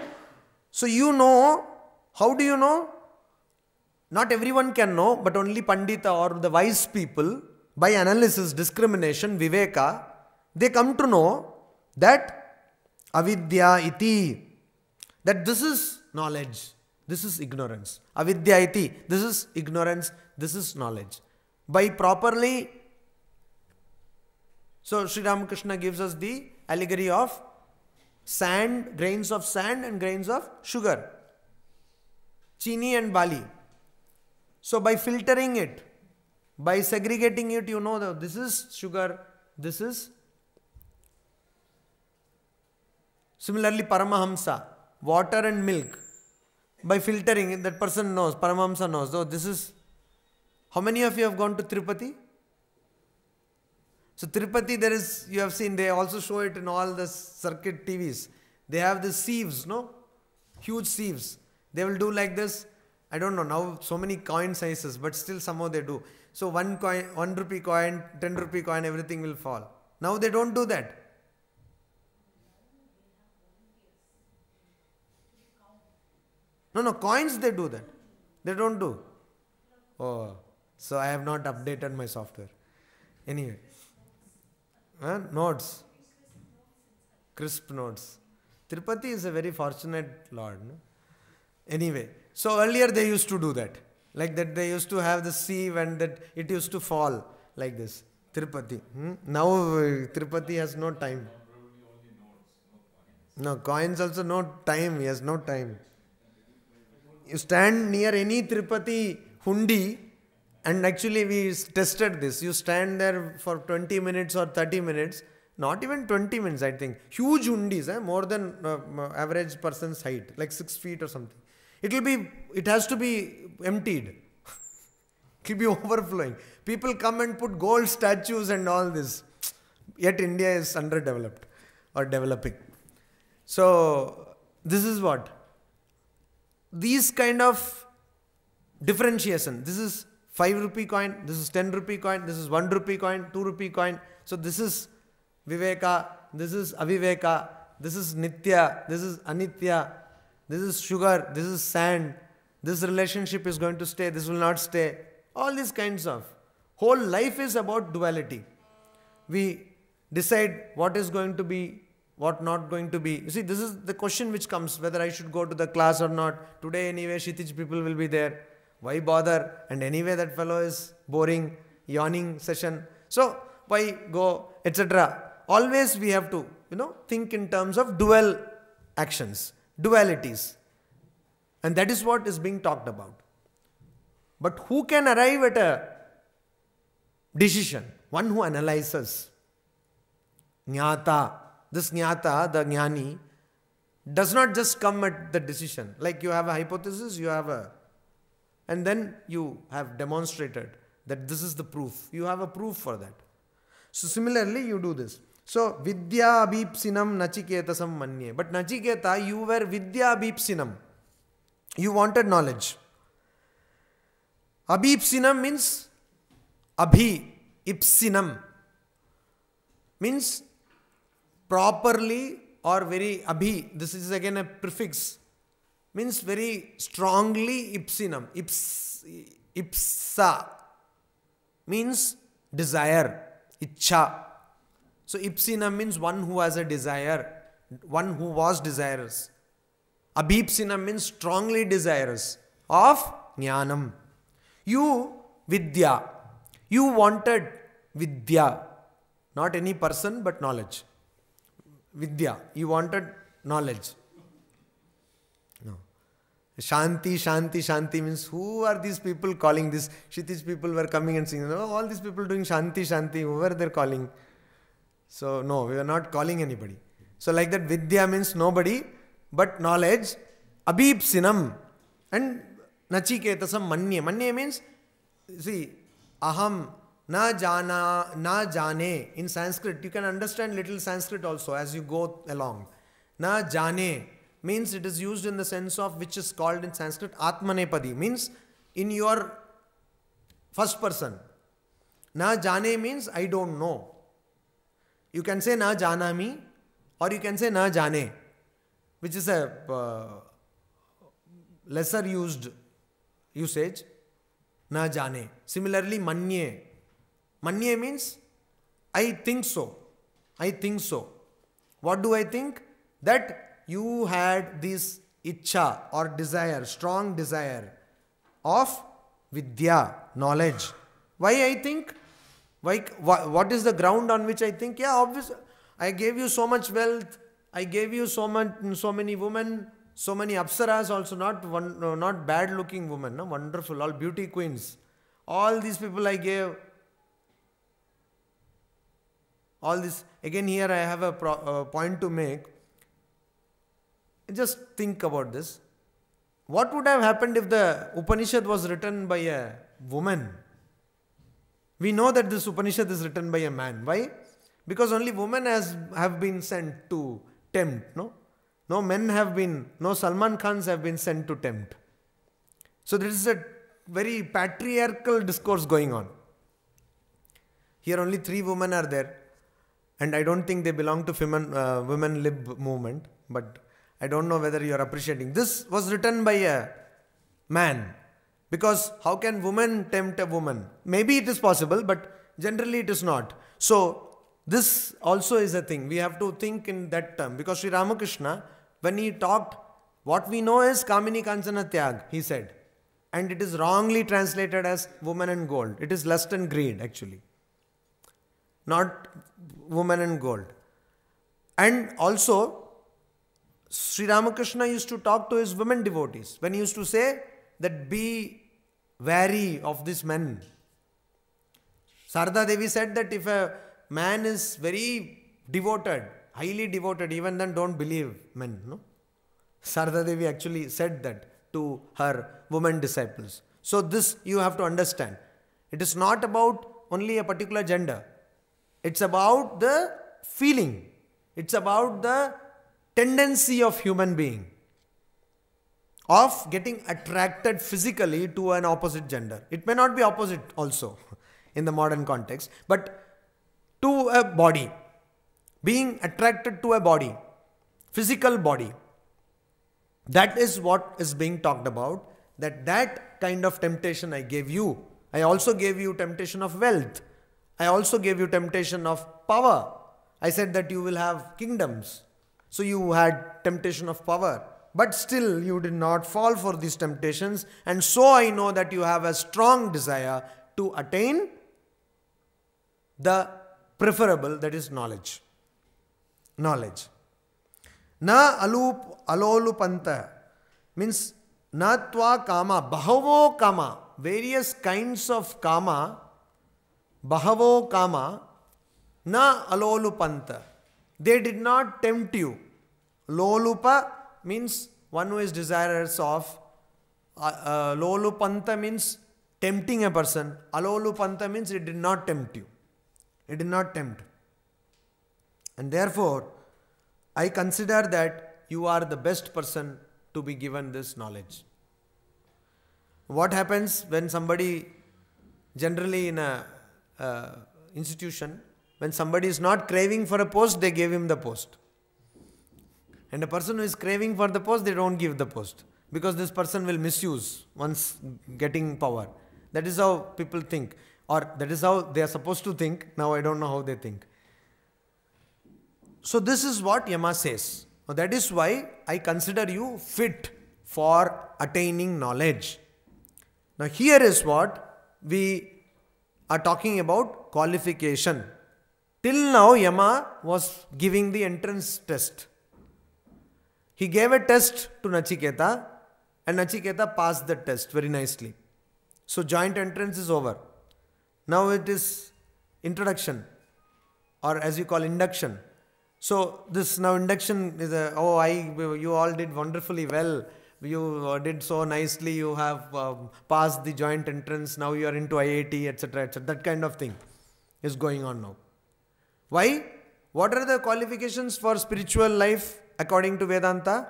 So you know, how do you know? Not everyone can know, but only Pandita or the wise people, by analysis, discrimination, viveka, they come to know that avidya iti, that this is knowledge, this is ignorance. Avidya iti, this is ignorance, this is knowledge. By properly, so Sri Ramakrishna gives us the allegory of sand, grains of sand and grains of sugar, chini and bali. So by filtering it, by segregating it, you know that this is sugar, this is. Similarly, Paramahamsa, water and milk. By filtering it, that person knows, Paramahamsa knows. Oh, this is. How many of you have gone to Tirupati? So Tirupati, there is, you have seen, they also show it in all the circuit TVs. They have the sieves, no? Huge sieves. They will do like this. I don't know, now so many coin sizes, but still somehow they do. So 1 coin, 1 rupee coin, 10 rupee coin, everything will fall. Now they don't do that. No, coins they do that. They don't do. Oh, so I have not updated my software. Anyway. Notes. Crisp notes. Tirupati is a very fortunate Lord. No? Anyway, so earlier they used to do that. Like that they used to have the sieve and that it used to fall like this. Tirupati. Now Tirupati has no time. No, coins also no time. He has no time. You stand near any Tirupati hundi, and actually we tested this. You stand there for 20 minutes or 30 minutes, not even 20 minutes I think. Huge hundis, more than average person's height, like 6 feet or something. It has to be emptied. It will be overflowing. People come and put gold statues and all this. Yet India is underdeveloped or developing. So this is what? These kind of differentiation. This is 5 rupee coin, this is 10 rupee coin, this is 1 rupee coin, 2 rupee coin. So this is Viveka, this is Aviveka, this is Nitya, this is Anitya, this is sugar, this is sand, this relationship is going to stay, this will not stay. All these kinds of. Whole life is about duality. We decide what is going to be, what not going to be. You see, this is the question which comes, whether I should go to the class or not. Today anyway, Kshitij people will be there. Why bother? And anyway that fellow is boring, yawning session. So, why go, etc. Always we have to, think in terms of dual actions, dualities. And that is what is being talked about. But who can arrive at a decision? One who analyzes. Jnata. This jnata, the jnani, does not just come at the decision. Like you have a hypothesis, and then you have demonstrated that this is the proof. You have a proof for that. So similarly, you do this. So, Vidya Abhipsinam Nachiketasam Manye. But Nachiketa, you were Vidya Abhipsinam. You wanted knowledge. Abhipsinam means Abhi-ipsinam. Means properly or very Abhi. This is again a prefix. means very strongly ipsinam. Ipsa means desire, ichha. So ipsinam means one who has a desire, one who was desirous. Abhipsinam means strongly desirous of jnanam. You, vidya. You wanted vidya. Not any person, but knowledge. Vidya. You wanted knowledge. No. Shanti, Shanti, Shanti means who are these people calling this? Kshitij people were coming and saying, oh, all these people doing Shanti, Shanti, whoever they're calling. So, no, we are not calling anybody. So, like that, Vidya means nobody, but knowledge. Abhipsinam. And Nachiketasam manye. Manye means, see, aham, na jana, na jane. In Sanskrit, you can understand little Sanskrit also as you go along. Na jane means it is used in the sense of which is called in Sanskrit Atmanepadi. Means in your first person. Na jane means I don't know. You can say na janami or you can say na jane, which is a lesser used usage. Na jane. Similarly, manye. Manye means I think so. I think so. What do I think? That you had this ichha or desire, strong desire of vidya, knowledge. Why I think? Why? What is the ground on which I think? Yeah, obviously, I gave you so much wealth. I gave you so many women, so many apsaras also, not bad looking women, no? Wonderful, all beauty queens. All these people I gave. All this, again here I have a point to make. Just think about this. What would have happened if the Upanishad was written by a woman? We know that this Upanishad is written by a man. Why? Because only women have been sent to tempt. No men have been, no Salman Khans have been sent to tempt. So there is a very patriarchal discourse going on. Here only 3 women are there. And I don't think they belong to women lib movement. But I don't know whether you are appreciating. This was written by a man. Because how can woman tempt a woman? Maybe it is possible, but generally it is not. So this also is a thing. We have to think in that term. Because Sri Ramakrishna, when he talked, what we know is Kamini Kanchana Tyag, he said. And it is wrongly translated as woman and gold. It is lust and greed actually. Not woman and gold. And also, Sri Ramakrishna used to talk to his women devotees. When he used to say that be wary of these men. Shraddha Devi said that if a man is very devoted, highly devoted, even then don't believe men. No? Shraddha Devi actually said that to her women disciples. So this you have to understand. It is not about only a particular gender. It's about the feeling. It's about the tendency of human being of getting attracted physically to an opposite gender. It may not be opposite also in the modern context, but to a body. Being attracted to a body, physical body. That is what is being talked about. That kind of temptation I gave you. I also gave you temptation of wealth. I also gave you temptation of power. I said that you will have kingdoms. So you had temptation of power. But still you did not fall for these temptations. And so I know that you have a strong desire to attain the preferable, that is knowledge. Knowledge. Na alolupanta means na tva kama, bahavo kama, various kinds of kama, bahavo kama, na alolupanta. They did not tempt you. Lolupa means one who is desirous of. Lolupanta means tempting a person. Alolupanta means it did not tempt you. It did not tempt. And therefore, I consider that you are the best person to be given this knowledge. What happens when somebody, generally in a institution, when somebody is not craving for a post, they give him the post. And a person who is craving for the post, they don't give the post. because this person will misuse once getting power. That is how people think, or that is how they are supposed to think. Now I don't know how they think. So this is what Yama says. Now that is why I consider you fit for attaining knowledge. Now here is what we are talking about, qualification. Till now Yama was giving the entrance test. He gave a test to Nachiketa and Nachiketa passed the test very nicely. So joint entrance is over. Now it is introduction, or as you call induction. So this now induction is you all did wonderfully well. You did so nicely. You have passed the joint entrance. Now you are into IIT, etc., etc. That kind of thing is going on now. Why? What are the qualifications for spiritual life according to Vedanta?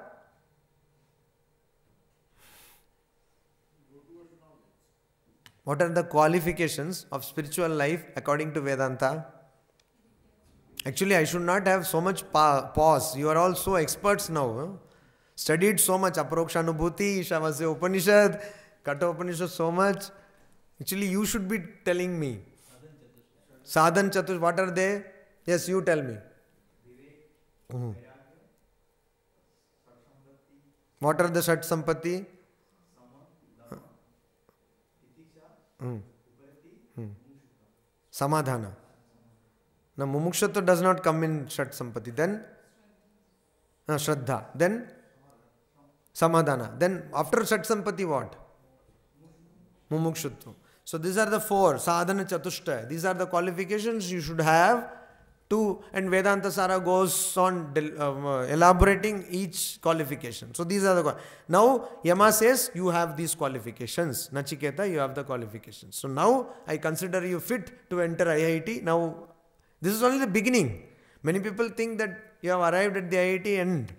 What are the qualifications of spiritual life according to Vedanta? Actually, I should not have so much pause. You are all so experts now. Huh? Studied so much. Aprokshanubhuti, Shavasya Upanishad, Katha Upanishad so much. Actually, you should be telling me. Sadhan Chatush, what are they? Yes, you tell me. What are the Shat Sampati? Samadhana. Now, mumukshatva does not come in Shat Sampati. Then, Shraddha. Then, Samadhana. Then, after Shat Sampati, what? Mumukshutva. So, these are the four. Sadhana Chatushta. These are the qualifications you should have to, and Vedanta Sara goes on elaborating each qualification. So, these are the now, Yama says, you have these qualifications. Nachiketa, you have the qualifications. So, now, I consider you fit to enter IIT. Now, this is only the beginning. Many people think that you have arrived at the IIT end.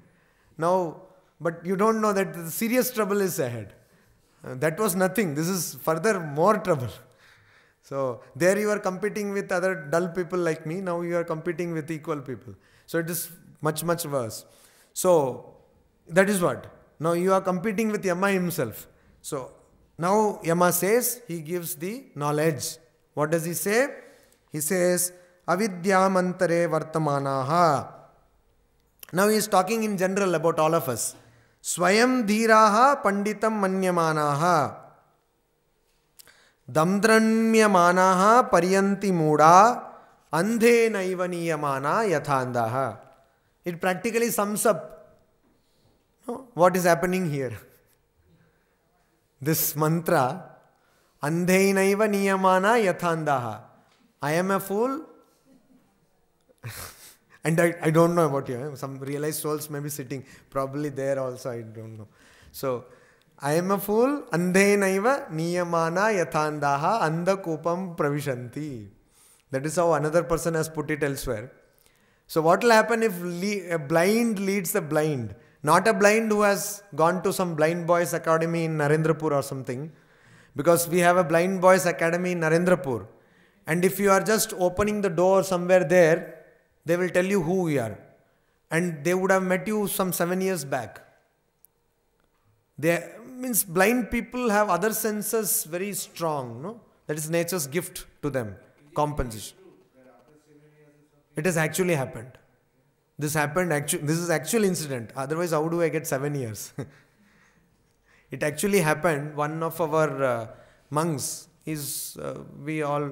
Now, but you don't know that the serious trouble is ahead. That was nothing. This is further more trouble. So, there you are competing with other dull people like me. Now you are competing with equal people. So, it is much, much worse. So, that is what. Now you are competing with Yama himself. So, now Yama says, he gives the knowledge. What does he say? He says, avidyamantare vartamanaha. Now he is talking in general about all of us. Swayam dhiraha panditam manyamanaha. Damdranyamanaha paryanti muda andhe naivaniyamana yathandaha. It practically sums up what is happening here. This mantra, andhe naivaniyamana yathandaha. I am a fool. And I don't know about you. Some realized souls may be sitting probably there also. I don't know. So, I am a fool. Andhe naiva niyamana yathandaha andakupam pravishanti. That is how another person has put it elsewhere. So, what will happen if a blind leads a blind? Not a blind who has gone to some blind boys academy in Narendrapur or something. Because we have a blind boys academy in Narendrapur. And if you are just opening the door somewhere there, they will tell you who we are. And they would have met you some 7 years back. Means blind people have other senses very strong. No? That is nature's gift to them. Compensation. It has actually happened. This happened actually. This is actual incident. Otherwise, how do I get 7 years? It actually happened. One of our monks is we all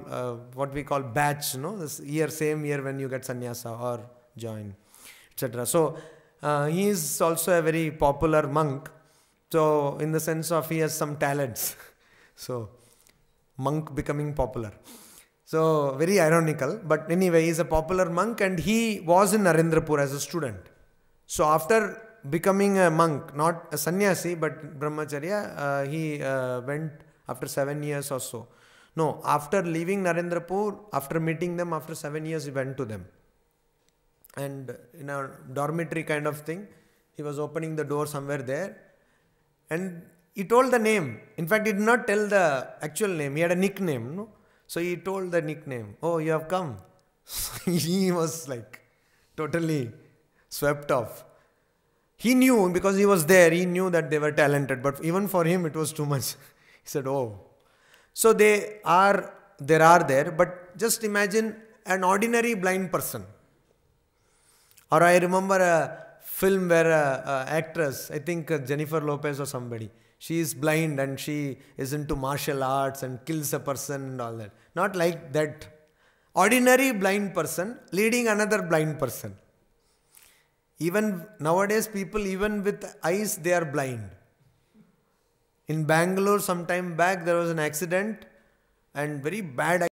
what we call batch, this year, same year when you get sannyasa or join, etc. So he is also a very popular monk. So in the sense of he has some talents. So monk becoming popular. So very ironical. But anyway, he is a popular monk and he was in Narendrapur as a student. So after becoming a monk, not a sannyasi but brahmacharya, he went after 7 years or so. No, after leaving Narendrapur, after meeting them, after 7 years, he went to them. And in a dormitory kind of thing, he was opening the door somewhere there. And he told the name. In fact, he did not tell the actual name. He had a nickname. No? So he told the nickname. Oh, you have come. He was like totally swept off. He knew, because he was there, he knew that they were talented, but even for him it was too much. He said, oh. So there are there, but just imagine an ordinary blind person. Or I remember a film where an actress, I think Jennifer Lopez or somebody, she is blind and she is into martial arts and kills a person and all that. Not like that. Ordinary blind person leading another blind person. Even nowadays people, even with eyes, they are blind. In Bangalore some time back there was an accident and very bad